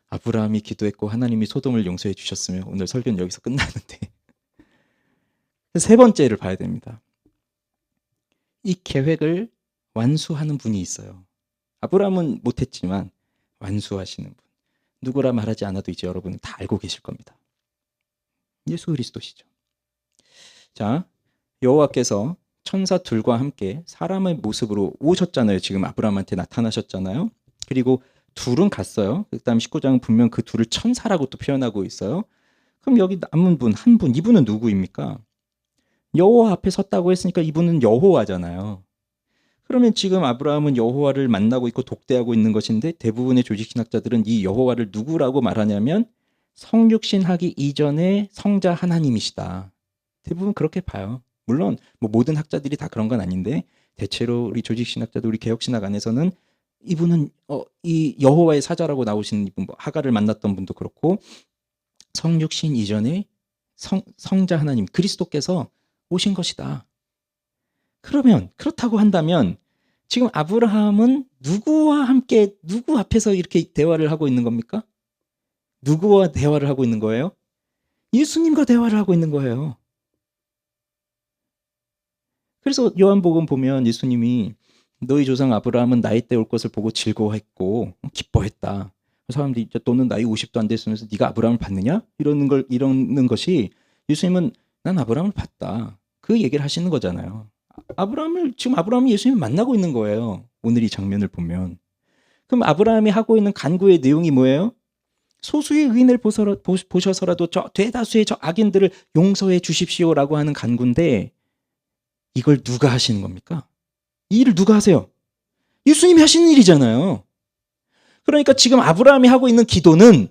아브라함이 기도했고 하나님이 소돔을 용서해 주셨으면 오늘 설교는 여기서 끝나는데 세 번째를 봐야 됩니다. 이 계획을 완수하는 분이 있어요. 아브라함은 못했지만 완수하시는 분. 누구라 말하지 않아도 이제 여러분은 다 알고 계실 겁니다. 예수 그리스도시죠. 자, 여호와께서 천사 둘과 함께 사람의 모습으로 오셨잖아요. 지금 아브라함한테 나타나셨잖아요. 그리고 둘은 갔어요. 그다음 19장은 분명 그 둘을 천사라고 또 표현하고 있어요. 그럼 여기 남은 분, 한 분, 이분은 누구입니까? 여호와 앞에 섰다고 했으니까 이분은 여호와잖아요. 그러면 지금 아브라함은 여호와를 만나고 있고 독대하고 있는 것인데 대부분의 조직신학자들은 이 여호와를 누구라고 말하냐면 성육신하기 이전의 성자 하나님이시다. 대부분 그렇게 봐요. 물론 뭐 모든 학자들이 다 그런 건 아닌데 대체로 우리 조직신학자들, 우리 개혁신학 안에서는 이분은 이 여호와의 사자라고 나오시는 이분, 뭐 하갈을 만났던 분도 그렇고 성육신 이전에 성자 하나님 그리스도께서 오신 것이다. 그러면 그렇다고 한다면 지금 아브라함은 누구와 함께 누구 앞에서 이렇게 대화를 하고 있는 겁니까? 누구와 대화를 하고 있는 거예요? 예수님과 대화를 하고 있는 거예요. 그래서 요한복음 보면 예수님이 너희 조상 아브라함은 나이 때 올 것을 보고 즐거워했고 기뻐했다. 사람들이 너는 나이 50도 안 됐으면서 네가 아브라함을 봤느냐? 이러는 것이 예수님은 난 아브라함을 봤다. 그 얘기를 하시는 거잖아요. 지금 아브라함이 예수님을 만나고 있는 거예요. 오늘 이 장면을 보면. 그럼 아브라함이 하고 있는 간구의 내용이 뭐예요? 소수의 의인을 보셔서라도 저 대다수의 저 악인들을 용서해 주십시오라고 하는 간구인데 이걸 누가 하시는 겁니까? 이 일을 누가 하세요? 예수님이 하시는 일이잖아요. 그러니까 지금 아브라함이 하고 있는 기도는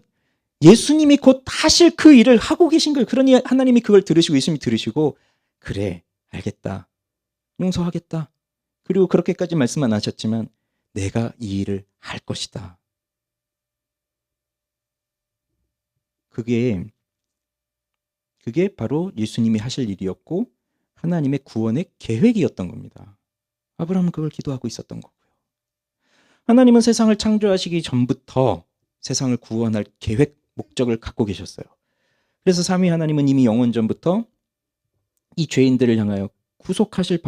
예수님이 곧 하실 그 일을 하고 계신 거예요. 그러니 하나님이 그걸 들으시고 예수님이 들으시고 그래 알겠다. 용서하겠다. 그리고 그렇게까지 말씀 안 하셨지만 내가 이 일을 할 것이다. 그게 바로 예수님이 하실 일이었고 하나님의 구원의 계획이었던 겁니다. 아브라함은 그걸 기도하고 있었던 거고요. 하나님은 세상을 창조하시기 전부터 세상을 구원할 계획, 목적을 갖고 계셨어요. 그래서 삼위 하나님은 이미 영원 전부터 이 죄인들을 향하여 구속하실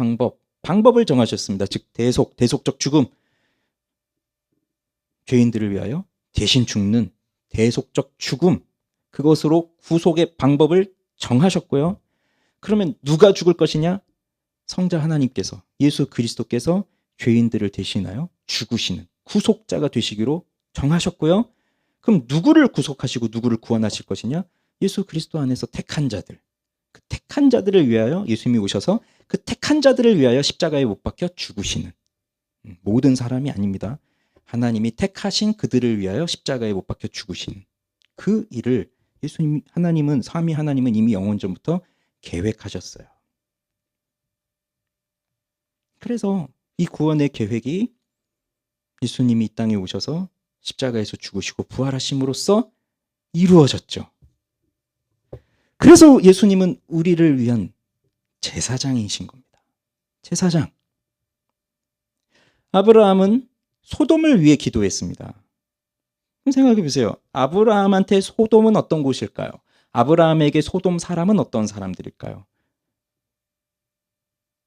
방법을 정하셨습니다. 즉 대속적 죽음, 죄인들을 위하여 대신 죽는 대속적 죽음, 그것으로 구속의 방법을 정하셨고요. 그러면 누가 죽을 것이냐? 성자 하나님께서, 예수 그리스도께서 죄인들을 대신하여 죽으시는 구속자가 되시기로 정하셨고요. 그럼 누구를 구속하시고 누구를 구원하실 것이냐? 예수 그리스도 안에서 택한 자들. 그 택한 자들을 위하여 예수님이 오셔서 그 택한 자들을 위하여 십자가에 못 박혀 죽으시는, 모든 사람이 아닙니다. 하나님이 택하신 그들을 위하여 십자가에 못 박혀 죽으시는 그 일을 하나님은, 삼위 하나님은 이미 영원 전부터 계획하셨어요. 그래서 이 구원의 계획이 예수님이 이 땅에 오셔서 십자가에서 죽으시고 부활하심으로써 이루어졌죠. 그래서 예수님은 우리를 위한 제사장이신 겁니다. 제사장. 아브라함은 소돔을 위해 기도했습니다. 그럼 생각해 보세요. 아브라함한테 소돔은 어떤 곳일까요? 아브라함에게 소돔 사람은 어떤 사람들일까요?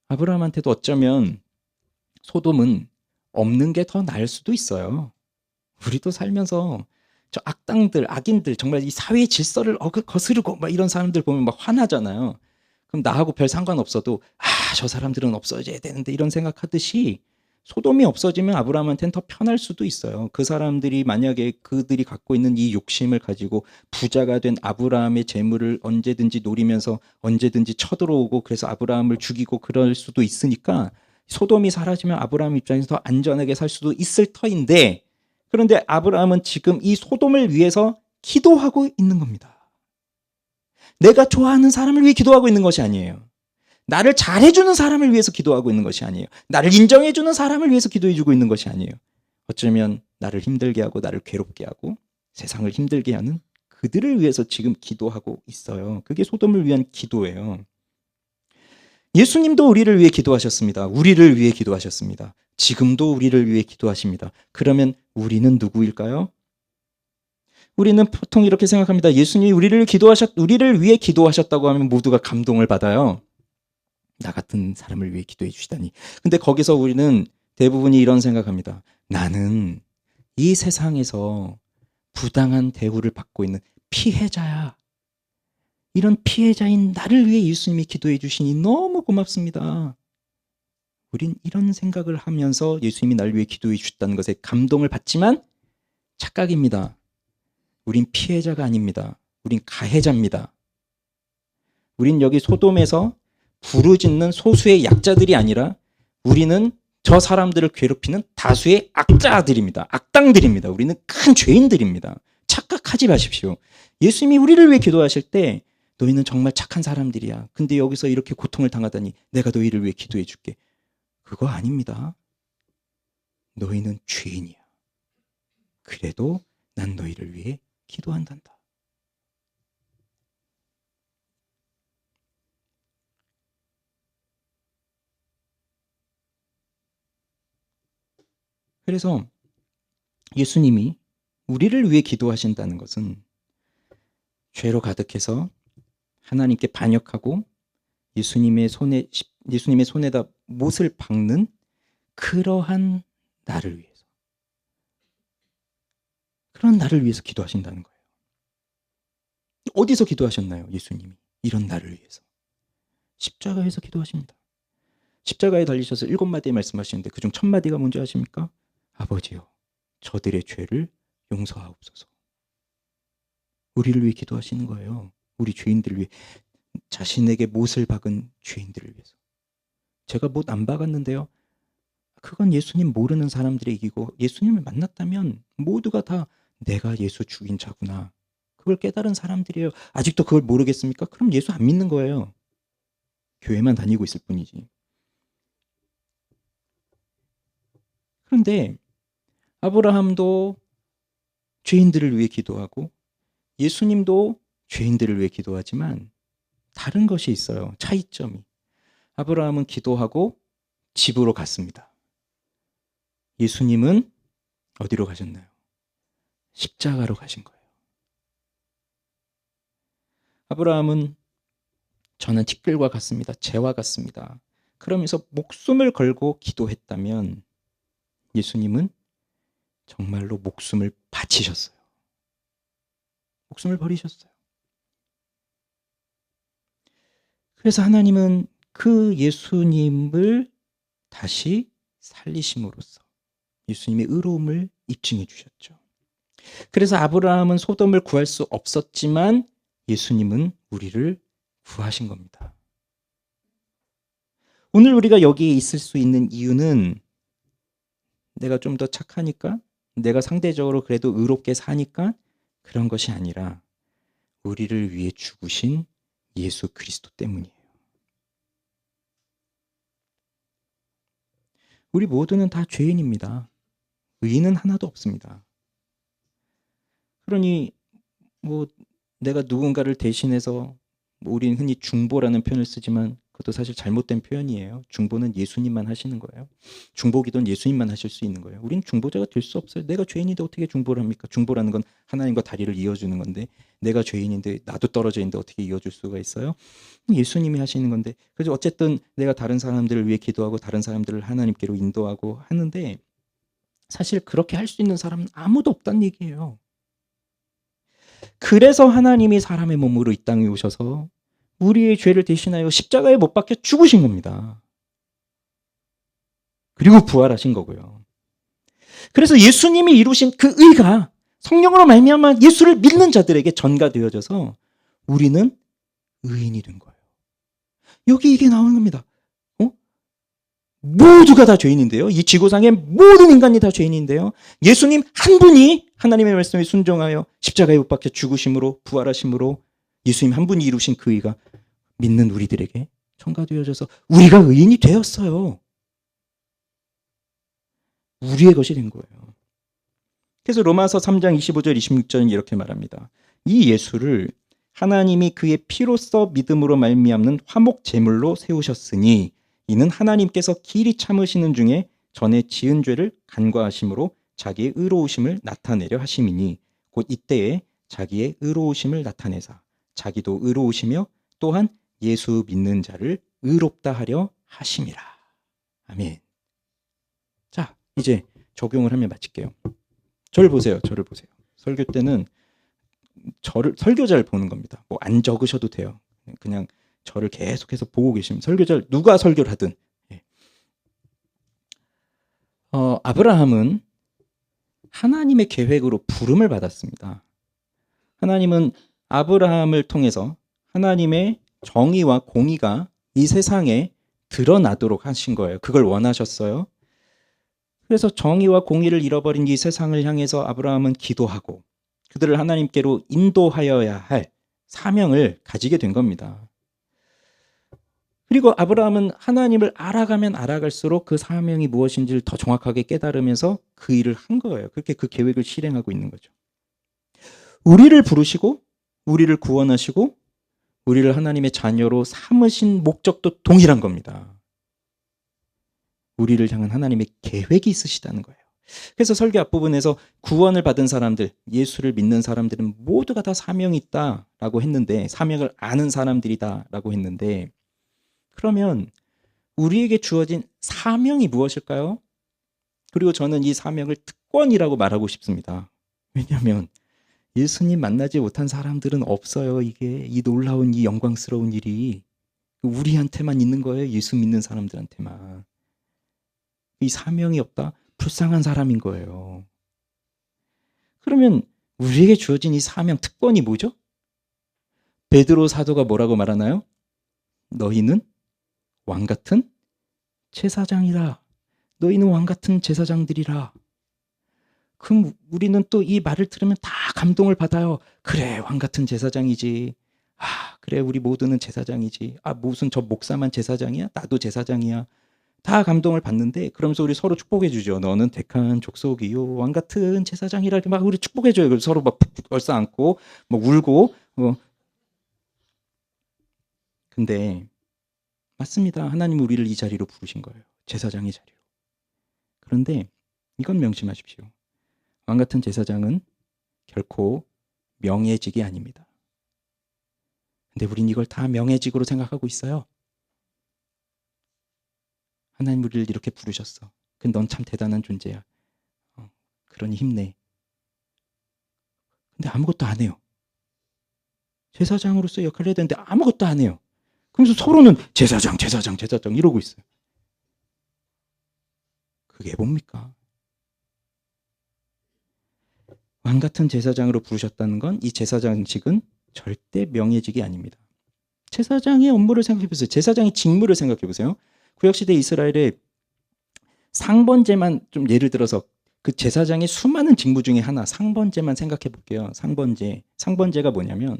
아브라함한테도 어쩌면 소돔은 없는 게 더 나을 수도 있어요. 우리도 살면서 저 악당들, 악인들, 정말 이 사회 질서를 거스르고 막 이런 사람들 보면 막 화나잖아요. 그럼 나하고 별 상관없어도 저 사람들은 없어져야 되는데 이런 생각하듯이 소돔이 없어지면 아브라함한테는 더 편할 수도 있어요. 그 사람들이 만약에 그들이 갖고 있는 이 욕심을 가지고 부자가 된 아브라함의 재물을 언제든지 노리면서 언제든지 쳐들어오고 그래서 아브라함을 죽이고 그럴 수도 있으니까 소돔이 사라지면 아브라함 입장에서 더 안전하게 살 수도 있을 터인데, 그런데 아브라함은 지금 이 소돔을 위해서 기도하고 있는 겁니다. 내가 좋아하는 사람을 위해 기도하고 있는 것이 아니에요. 나를 잘해주는 사람을 위해서 기도하고 있는 것이 아니에요. 나를 인정해주는 사람을 위해서 기도해주고 있는 것이 아니에요. 어쩌면 나를 힘들게 하고 나를 괴롭게 하고 세상을 힘들게 하는 그들을 위해서 지금 기도하고 있어요. 그게 소돔을 위한 기도예요. 예수님도 우리를 위해 기도하셨습니다. 우리를 위해 기도하셨습니다. 지금도 우리를 위해 기도하십니다. 그러면 우리는 누구일까요? 우리는 보통 이렇게 생각합니다. 예수님이 우리를 위해 기도하셨다고 하면 모두가 감동을 받아요. 나 같은 사람을 위해 기도해 주시다니. 근데 거기서 우리는 대부분이 이런 생각합니다. 나는 이 세상에서 부당한 대우를 받고 있는 피해자야. 이런 피해자인 나를 위해 예수님이 기도해 주시니 너무 고맙습니다. 우린 이런 생각을 하면서 예수님이 나를 위해 기도해 주셨다는 것에 감동을 받지만 착각입니다. 우린 피해자가 아닙니다. 우린 가해자입니다. 우린 여기 소돔에서 부르짖는 소수의 약자들이 아니라 우리는 저 사람들을 괴롭히는 다수의 악자들입니다. 악당들입니다. 우리는 큰 죄인들입니다. 착각하지 마십시오. 예수님이 우리를 위해 기도하실 때 너희는 정말 착한 사람들이야. 근데 여기서 이렇게 고통을 당하다니 내가 너희를 위해 기도해 줄게. 그거 아닙니다. 너희는 죄인이야. 그래도 난 너희를 위해 기도한단다. 그래서 예수님이 우리를 위해 기도하신다는 것은 죄로 가득해서 하나님께 반역하고 예수님의 손에다 못을 박는 그러한 나를 위해서, 그런 나를 위해서 기도하신다는 거예요. 어디서 기도하셨나요? 예수님이 이런 나를 위해서 십자가에서 기도하십니다. 십자가에 달리셔서 7마디 말씀하시는데 그중 첫 마디가 뭔지 아십니까? 아버지여, 저들의 죄를 용서하옵소서. 우리를 위해 기도하시는 거예요. 우리 죄인들을 위해, 자신에게 못을 박은 죄인들을 위해서. 제가 못 안 박았는데요, 그건 예수님 모르는 사람들의 얘기고, 예수님을 만났다면 모두가 다 내가 예수 죽인 자구나, 그걸 깨달은 사람들이에요. 아직도 그걸 모르겠습니까? 그럼 예수 안 믿는 거예요. 교회만 다니고 있을 뿐이지. 그런데 아브라함도 죄인들을 위해 기도하고 예수님도 죄인들을 위해 기도하지만 다른 것이 있어요. 차이점이. 아브라함은 기도하고 집으로 갔습니다. 예수님은 어디로 가셨나요? 십자가로 가신 거예요. 아브라함은 저는 티끌과 같습니다. 재와 같습니다. 그러면서 목숨을 걸고 기도했다면 예수님은 정말로 목숨을 바치셨어요. 목숨을 버리셨어요. 그래서 하나님은 그 예수님을 다시 살리심으로써 예수님의 의로움을 입증해 주셨죠. 그래서 아브라함은 소돔을 구할 수 없었지만 예수님은 우리를 구하신 겁니다. 오늘 우리가 여기에 있을 수 있는 이유는 내가 좀 더 착하니까, 내가 상대적으로 그래도 의롭게 사니까 그런 것이 아니라 우리를 위해 죽으신 예수 그리스도 때문이에요. 우리 모두는 다 죄인입니다. 의인은 하나도 없습니다. 그러니 내가 누군가를 대신해서, 우리는 흔히 중보라는 표현을 쓰지만 그것도 사실 잘못된 표현이에요. 중보는 예수님만 하시는 거예요. 중보기도는 예수님만 하실 수 있는 거예요. 우리는 중보자가 될 수 없어요. 내가 죄인인데 어떻게 중보를 합니까? 중보라는 건 하나님과 다리를 이어주는 건데, 내가 죄인인데 나도 떨어져 있는데 어떻게 이어줄 수가 있어요? 예수님이 하시는 건데, 그래서 어쨌든 내가 다른 사람들을 위해 기도하고 다른 사람들을 하나님께로 인도하고 하는데, 사실 그렇게 할 수 있는 사람은 아무도 없다는 얘기예요. 그래서 하나님이 사람의 몸으로 이 땅에 오셔서 우리의 죄를 대신하여 십자가에 못 박혀 죽으신 겁니다. 그리고 부활하신 거고요. 그래서 예수님이 이루신 그 의가 성령으로 말미암아 예수를 믿는 자들에게 전가되어져서 우리는 의인이 된 거예요. 여기 이게 나오는 겁니다. 모두가 다 죄인인데요. 이 지구상의 모든 인간이 다 죄인인데요. 예수님 한 분이 하나님의 말씀에 순종하여 십자가에 못 박혀 죽으심으로 부활하심으로 예수님 한 분이 이루신 그 의가 믿는 우리들에게 전가되어져서 우리가 의인이 되었어요. 우리의 것이 된 거예요. 그래서 로마서 3장 25절 26절은 이렇게 말합니다. 이 예수를 하나님이 그의 피로써 믿음으로 말미암는 화목 제물로 세우셨으니 이는 하나님께서 길이 참으시는 중에 전에 지은 죄를 간과하심으로 자기의 의로우심을 나타내려 하심이니 곧 이때에 자기의 의로우심을 나타내사 자기도 의로우시며 또한 예수 믿는 자를 의롭다 하려 하심이라. 아멘. 자, 이제 적용을 하면 마칠게요. 저를 보세요. 설교 때는 설교자를 보는 겁니다. 안 적으셔도 돼요. 그냥 저를 계속해서 보고 계시면, 설교자를 누가 설교를 하든. 아브라함은 하나님의 계획으로 부름을 받았습니다. 하나님은 아브라함을 통해서 하나님의 정의와 공의가 이 세상에 드러나도록 하신 거예요. 그걸 원하셨어요. 그래서 정의와 공의를 잃어버린 이 세상을 향해서 아브라함은 기도하고 그들을 하나님께로 인도하여야 할 사명을 가지게 된 겁니다. 그리고 아브라함은 하나님을 알아가면 알아갈수록 그 사명이 무엇인지를 더 정확하게 깨달으면서 그 일을 한 거예요. 그렇게 그 계획을 실행하고 있는 거죠. 우리를 부르시고 우리를 구원하시고 우리를 하나님의 자녀로 삼으신 목적도 동일한 겁니다. 우리를 향한 하나님의 계획이 있으시다는 거예요. 그래서 설교 앞부분에서 구원을 받은 사람들, 예수를 믿는 사람들은 모두가 다 사명이 있다라고 했는데, 사명을 아는 사람들이다라고 했는데, 그러면 우리에게 주어진 사명이 무엇일까요? 그리고 저는 이 사명을 특권이라고 말하고 싶습니다. 왜냐하면 예수님 만나지 못한 사람들은 없어요. 이게 이 놀라운 이 영광스러운 일이 우리한테만 있는 거예요. 예수 믿는 사람들한테만. 이 사명이 없다? 불쌍한 사람인 거예요. 그러면 우리에게 주어진 이 사명 특권이 뭐죠? 베드로 사도가 뭐라고 말하나요? 너희는 왕 같은 제사장이라. 너희는 왕 같은 제사장들이라. 그럼 우리는 또 이 말을 들으면 다 감동을 받아요. 그래, 왕 같은 제사장이지. 아, 그래, 우리 모두는 제사장이지. 아, 무슨 저 목사만 제사장이야? 나도 제사장이야. 다 감동을 받는데, 그러면서 우리 서로 축복해 주죠. 너는 택한 족속이요, 왕 같은 제사장이라. 이렇게 막 우리 축복해 줘요. 서로 막 얼싸 안고 뭐 울고. 근데 맞습니다. 하나님 우리를 이 자리로 부르신 거예요. 제사장의 자리로. 그런데 이건 명심하십시오. 왕 같은 제사장은 결코 명예직이 아닙니다. 근데 우린 이걸 다 명예직으로 생각하고 있어요. 하나님 우리를 이렇게 부르셨어. 근데 넌 참 대단한 존재야. 그러니 힘내. 근데 아무것도 안 해요. 제사장으로서 역할을 해야 되는데 아무것도 안 해요. 그래서 서로는 제사장 이러고 있어요. 그게 뭡니까? 왕 같은 제사장으로 부르셨다는 건 이 제사장직은 절대 명예직이 아닙니다. 제사장의 업무를 생각해 보세요. 제사장의 직무를 생각해 보세요. 구약시대 이스라엘의 상번제만 좀 예를 들어서 그 제사장의 수많은 직무 중에 하나, 상번제만 생각해 볼게요. 상번제가 뭐냐면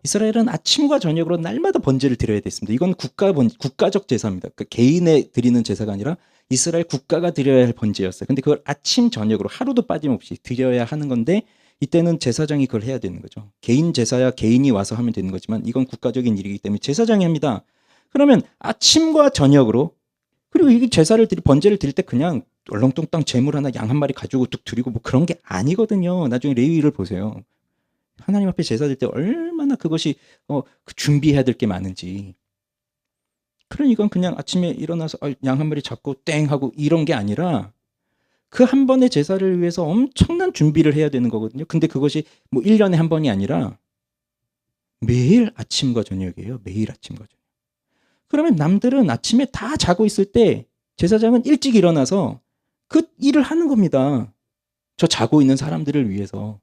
이스라엘은 아침과 저녁으로 날마다 번제를 드려야 됐습니다. 이건 국가적 제사입니다. 그러니까 개인에 드리는 제사가 아니라 이스라엘 국가가 드려야 할 번제였어요. 근데 그걸 아침 저녁으로 하루도 빠짐없이 드려야 하는 건데, 이때는 제사장이 그걸 해야 되는 거죠. 개인 제사야 개인이 와서 하면 되는 거지만 이건 국가적인 일이기 때문에 제사장이 합니다. 그러면 아침과 저녁으로, 그리고 이 번제를 드릴 때 그냥 얼렁뚱땅 재물 하나, 양 한 마리 가지고 뚝 드리고 뭐 그런 게 아니거든요. 나중에 레위기를 보세요. 하나님 앞에 제사 드릴 때 얼마나 그것이 준비해야 될 게 많은지. 그러니 이건 그냥 아침에 일어나서 양 한 마리 잡고 땡 하고 이런 게 아니라 그 한 번의 제사를 위해서 엄청난 준비를 해야 되는 거거든요. 근데 그것이 뭐 1년에 한 번이 아니라 매일 아침과 저녁이에요. 매일 아침과 저녁. 그러면 남들은 아침에 다 자고 있을 때 제사장은 일찍 일어나서 그 일을 하는 겁니다. 저 자고 있는 사람들을 위해서.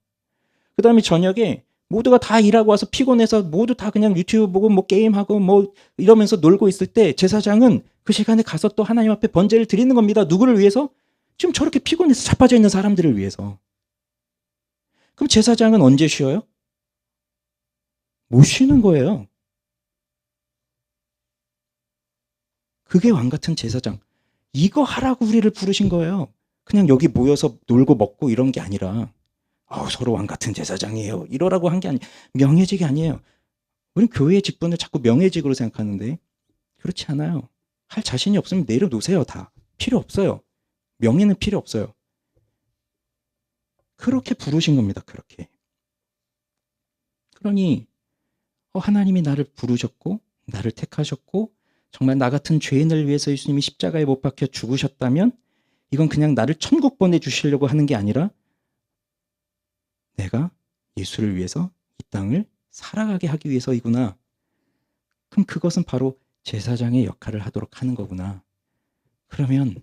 그 다음에 저녁에 모두가 다 일하고 와서 피곤해서 모두 다 그냥 유튜브 보고 뭐 게임하고 뭐 이러면서 놀고 있을 때 제사장은 그 시간에 가서 또 하나님 앞에 번제를 드리는 겁니다. 누구를 위해서? 지금 저렇게 피곤해서 자빠져 있는 사람들을 위해서. 그럼 제사장은 언제 쉬어요? 못 쉬는 거예요. 그게 왕 같은 제사장. 이거 하라고 우리를 부르신 거예요. 그냥 여기 모여서 놀고 먹고 이런 게 아니라 서로 왕 같은 제사장이에요. 이러라고 한 게 명예직이 아니에요. 우리는 교회의 직분을 자꾸 명예직으로 생각하는데 그렇지 않아요. 할 자신이 없으면 내려놓으세요. 다. 필요 없어요. 명예는 필요 없어요. 그렇게 부르신 겁니다. 그렇게. 그러니 하나님이 나를 부르셨고 나를 택하셨고 정말 나 같은 죄인을 위해서 예수님이 십자가에 못 박혀 죽으셨다면 이건 그냥 나를 천국 보내주시려고 하는 게 아니라 내가 예수를 위해서 이 땅을 살아가게 하기 위해서이구나. 그럼 그것은 바로 제사장의 역할을 하도록 하는 거구나. 그러면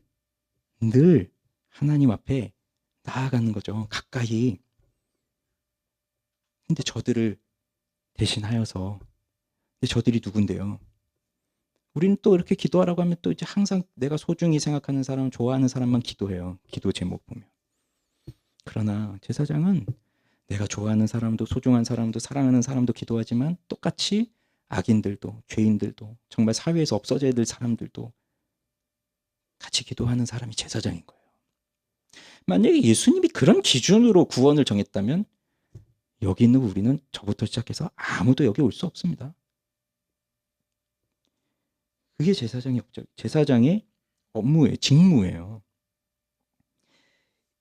늘 하나님 앞에 나아가는 거죠. 가까이. 근데 저들을 대신하여서. 근데 저들이 누군데요? 우리는 또 이렇게 기도하라고 하면 또 이제 항상 내가 소중히 생각하는 사람, 좋아하는 사람만 기도해요. 기도 제목 보면. 그러나 제사장은 내가 좋아하는 사람도 소중한 사람도 사랑하는 사람도 기도하지만 똑같이 악인들도 죄인들도 정말 사회에서 없어져야 될 사람들도 같이 기도하는 사람이 제사장인 거예요. 만약에 예수님이 그런 기준으로 구원을 정했다면 여기 있는 우리는 저부터 시작해서 아무도 여기 올 수 없습니다. 그게 제사장의 업무예요. 직무예요.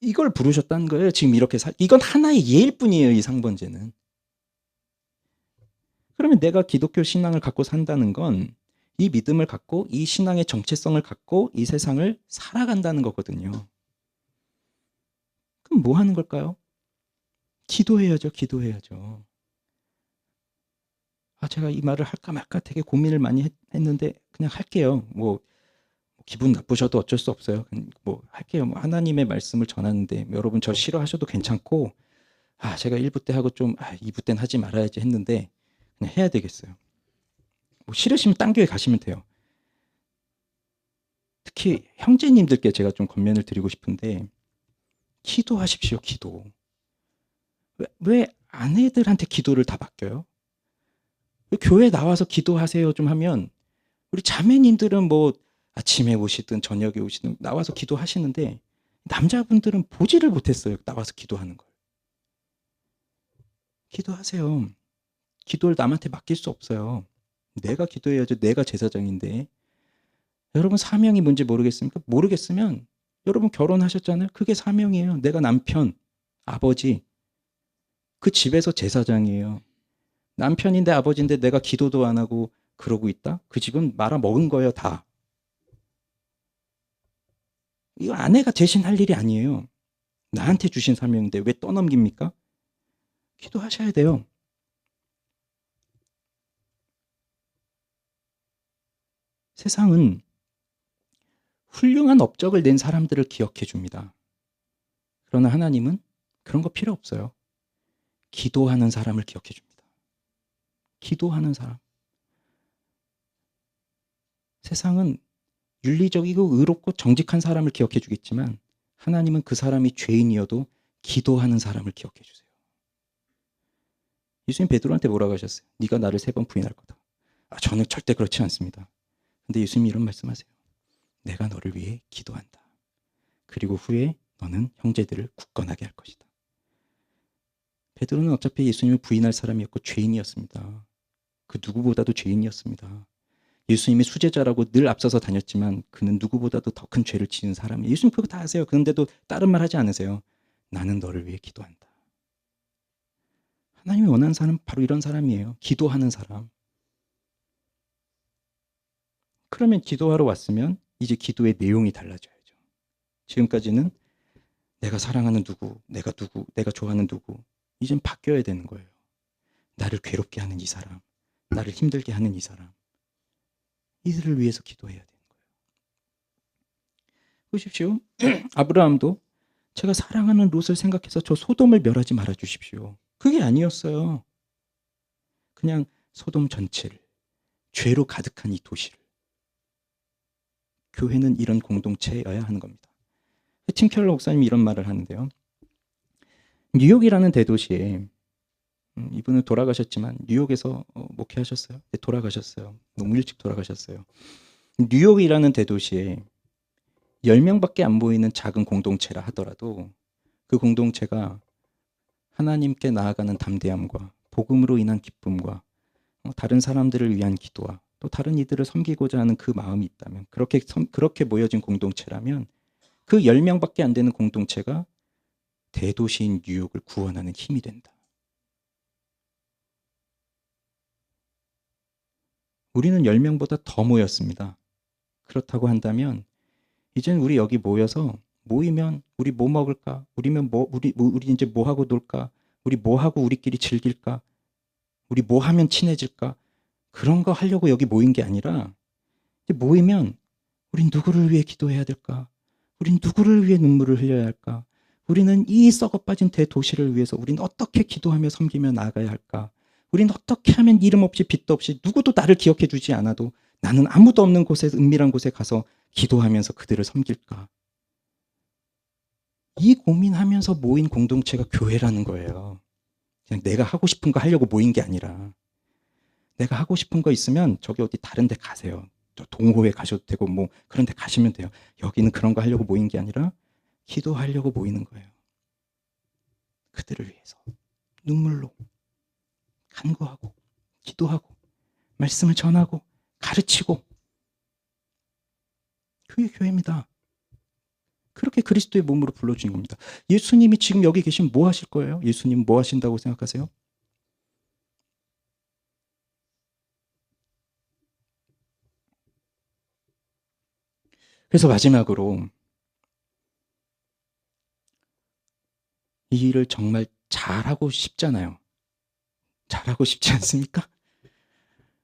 이걸 부르셨다는 거예요. 지금 이렇게 이건 하나의 예일 뿐이에요. 이 상번제는. 그러면 내가 기독교 신앙을 갖고 산다는 건 이 믿음을 갖고 이 신앙의 정체성을 갖고 이 세상을 살아간다는 거거든요. 그럼 뭐 하는 걸까요? 기도해야죠. 기도해야죠. 제가 이 말을 할까 말까 되게 고민을 많이 했는데 그냥 할게요. 뭐 기분 나쁘셔도 어쩔 수 없어요. 뭐 할게요. 뭐 하나님의 말씀을 전하는데 여러분 저 싫어하셔도 괜찮고 제가 1부 때 하고 좀 2부 때는 하지 말아야지 했는데 그냥 해야 되겠어요. 뭐 싫으시면 딴 교회 가시면 돼요. 특히 형제님들께 제가 좀 권면을 드리고 싶은데 기도하십시오. 기도. 왜 아내들한테 기도를 다 맡겨요? 교회 나와서 기도하세요 좀 하면 우리 자매님들은 뭐 아침에 오시든 저녁에 오시든 나와서 기도하시는데 남자분들은 보지를 못했어요. 나와서 기도하는 걸. 기도하세요. 기도를 남한테 맡길 수 없어요. 내가 기도해야죠. 내가 제사장인데. 여러분 사명이 뭔지 모르겠습니까? 모르겠으면 여러분 결혼하셨잖아요. 그게 사명이에요. 내가 남편, 아버지. 그 집에서 제사장이에요. 남편인데 아버지인데 내가 기도도 안 하고 그러고 있다? 그 집은 말아먹은 거예요. 다. 이거 아내가 대신 할 일이 아니에요. 나한테 주신 사명인데 왜 떠넘깁니까? 기도하셔야 돼요. 세상은 훌륭한 업적을 낸 사람들을 기억해 줍니다. 그러나 하나님은 그런 거 필요 없어요. 기도하는 사람을 기억해 줍니다. 기도하는 사람. 세상은 윤리적이고 의롭고 정직한 사람을 기억해 주겠지만 하나님은 그 사람이 죄인이어도 기도하는 사람을 기억해 주세요. 예수님 베드로한테 뭐라고 하셨어요? 네가 나를 3번 부인할 거다. 저는 절대 그렇지 않습니다. 근데 예수님이 이런 말씀하세요. 내가 너를 위해 기도한다. 그리고 후에 너는 형제들을 굳건하게 할 것이다. 베드로는 어차피 예수님을 부인할 사람이었고 죄인이었습니다. 그 누구보다도 죄인이었습니다. 예수님이 수제자라고 늘 앞서서 다녔지만 그는 누구보다도 더 큰 죄를 지은 사람이에요. 예수님 그거 다 아세요. 그런데도 다른 말 하지 않으세요. 나는 너를 위해 기도한다. 하나님이 원하는 사람은 바로 이런 사람이에요. 기도하는 사람. 그러면 기도하러 왔으면 이제 기도의 내용이 달라져야죠. 지금까지는 내가 사랑하는 누구, 내가 좋아하는 누구, 이젠 바뀌어야 되는 거예요. 나를 괴롭게 하는 이 사람, 나를 힘들게 하는 이 사람, 이들을 위해서 기도해야 되는 거예요. 보십시오. 아브라함도 제가 사랑하는 롯을 생각해서 저 소돔을 멸하지 말아 주십시오. 그게 아니었어요. 그냥 소돔 전체를, 죄로 가득한 이 도시를. 교회는 이런 공동체여야 하는 겁니다. 팀 켈러 목사님이 이런 말을 하는데요. 뉴욕이라는 대도시에 이분은 돌아가셨지만 뉴욕에서 목회하셨어요. 네, 돌아가셨어요. 너무 일찍 돌아가셨어요. 뉴욕이라는 대도시에 10명밖에 안 보이는 작은 공동체라 하더라도 그 공동체가 하나님께 나아가는 담대함과 복음으로 인한 기쁨과 다른 사람들을 위한 기도와 또 다른 이들을 섬기고자 하는 그 마음이 있다면 그렇게 모여진 공동체라면 그 10명밖에 안 되는 공동체가 대도시인 뉴욕을 구원하는 힘이 된다. 우리는 10명보다 더 모였습니다. 그렇다고 한다면 이제는 우리 여기 모이면 우리 뭐 먹을까? 우리 이제 뭐 하고 놀까? 우리 뭐 하고 우리끼리 즐길까? 우리 뭐 하면 친해질까? 그런 거 하려고 여기 모인 게 아니라 이제 모이면 우린 누구를 위해 기도해야 될까? 우린 누구를 위해 눈물을 흘려야 할까? 우리는 이 썩어빠진 대도시를 위해서 우린 어떻게 기도하며 섬기며 나아가야 할까? 우린 어떻게 하면 이름 없이 빚도 없이 누구도 나를 기억해 주지 않아도 나는 아무도 없는 곳에 은밀한 곳에 가서 기도하면서 그들을 섬길까? 이 고민하면서 모인 공동체가 교회라는 거예요. 그냥 내가 하고 싶은 거 하려고 모인 게 아니라 내가 하고 싶은 거 있으면 저기 어디 다른 데 가세요. 저 동호회 가셔도 되고 뭐 그런 데 가시면 돼요. 여기는 그런 거 하려고 모인 게 아니라 기도하려고 모이는 거예요. 그들을 위해서 눈물로 간구하고 기도하고 말씀을 전하고 가르치고 그게 교회입니다. 그렇게 그리스도의 몸으로 불러주신 겁니다. 예수님이 지금 여기 계시면 뭐 하실 거예요? 예수님 뭐 하신다고 생각하세요? 그래서 마지막으로 이 일을 정말 잘하고 싶잖아요. 잘하고 싶지 않습니까?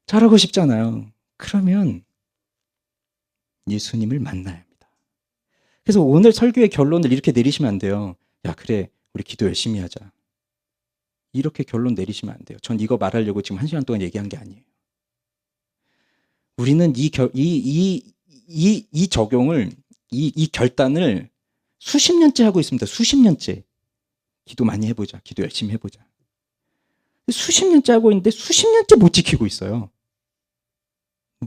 잘하고 싶잖아요. 그러면 예수님을 만나야 합니다. 그래서 오늘 설교의 결론을 이렇게 내리시면 안 돼요. 야, 그래, 우리 기도 열심히 하자. 이렇게 결론 내리시면 안 돼요. 전 이거 말하려고 지금 1시간 동안 얘기한 게 아니에요. 우리는 이 적용을, 이 결단을 수십 년째 하고 있습니다. 수십 년째. 기도 많이 해보자. 기도 열심히 해보자. 수십 년째 하고 있는데 수십 년째 못 지키고 있어요.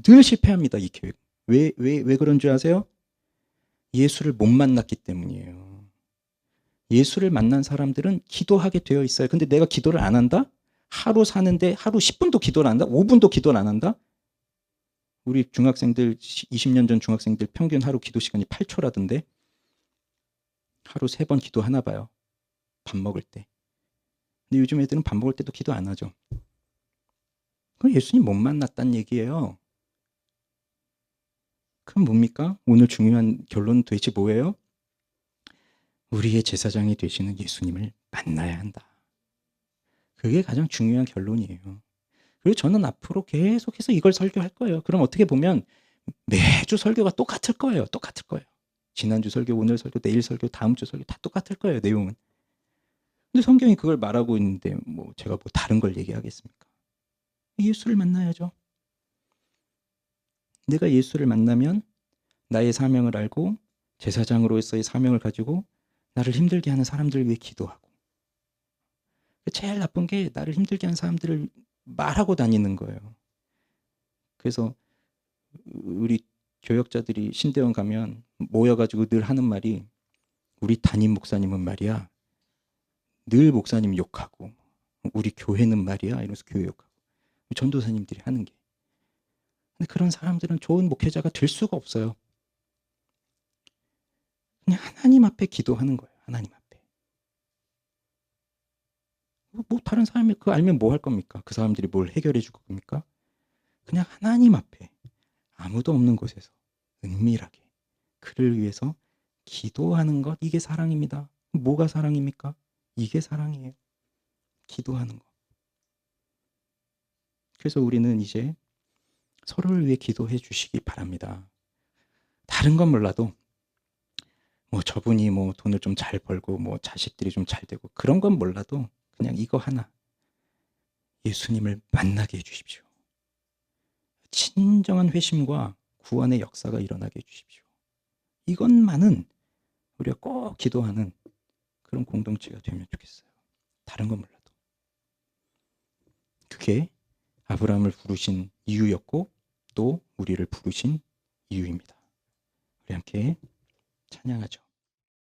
늘 실패합니다. 이 계획. 왜 그런 줄 아세요? 예수를 못 만났기 때문이에요. 예수를 만난 사람들은 기도하게 되어 있어요. 근데 내가 기도를 안 한다? 하루 사는데 하루 10분도 기도를 안 한다? 5분도 기도를 안 한다? 우리 중학생들 20년 전 중학생들 평균 하루 기도 시간이 8초라던데 하루 3번 기도하나 봐요. 밥 먹을 때. 근데 요즘 애들은 밥 먹을 때도 기도 안 하죠. 그럼 예수님 못 만났다는 얘기예요. 그럼 뭡니까? 오늘 중요한 결론은 도대체 뭐예요? 우리의 제사장이 되시는 예수님을 만나야 한다. 그게 가장 중요한 결론이에요. 그리고 저는 앞으로 계속해서 이걸 설교할 거예요. 그럼 어떻게 보면 매주 설교가 똑같을 거예요. 똑같을 거예요. 지난주 설교, 오늘 설교, 내일 설교, 다음 주 설교 다 똑같을 거예요. 내용은. 근데 성경이 그걸 말하고 있는데 뭐 제가 뭐 다른 걸 얘기하겠습니까? 예수를 만나야죠. 내가 예수를 만나면 나의 사명을 알고 제사장으로서의 사명을 가지고 나를 힘들게 하는 사람들을 위해 기도하고 제일 나쁜 게 나를 힘들게 하는 사람들을 말하고 다니는 거예요. 그래서 우리 교역자들이 신대원 가면 모여가지고 늘 하는 말이 우리 담임 목사님은 말이야 늘 목사님 욕하고 우리 교회는 말이야 이러면서 교회 욕하고 전도사님들이 하는 게 근데 그런 사람들은 좋은 목회자가 될 수가 없어요. 그냥 하나님 앞에 기도하는 거예요. 하나님 앞에. 뭐 다른 사람이 그거 알면 뭐 할 겁니까? 그 사람들이 뭘 해결해 줄 겁니까? 그냥 하나님 앞에 아무도 없는 곳에서 은밀하게 그를 위해서 기도하는 것 이게 사랑입니다. 뭐가 사랑입니까? 이게 사랑이에요. 기도하는 것. 그래서 우리는 이제 서로를 위해 기도해 주시기 바랍니다. 다른 건 몰라도 뭐 저분이 뭐 돈을 좀 잘 벌고 뭐 자식들이 좀 잘 되고 그런 건 몰라도 그냥 이거 하나 예수님을 만나게 해 주십시오. 진정한 회심과 구원의 역사가 일어나게 해 주십시오. 이것만은 우리가 꼭 기도하는 그런 공동체가 되면 좋겠어요. 다른 건 몰라도. 그게 아브라함을 부르신 이유였고 또 우리를 부르신 이유입니다. 우리 함께 찬양하죠.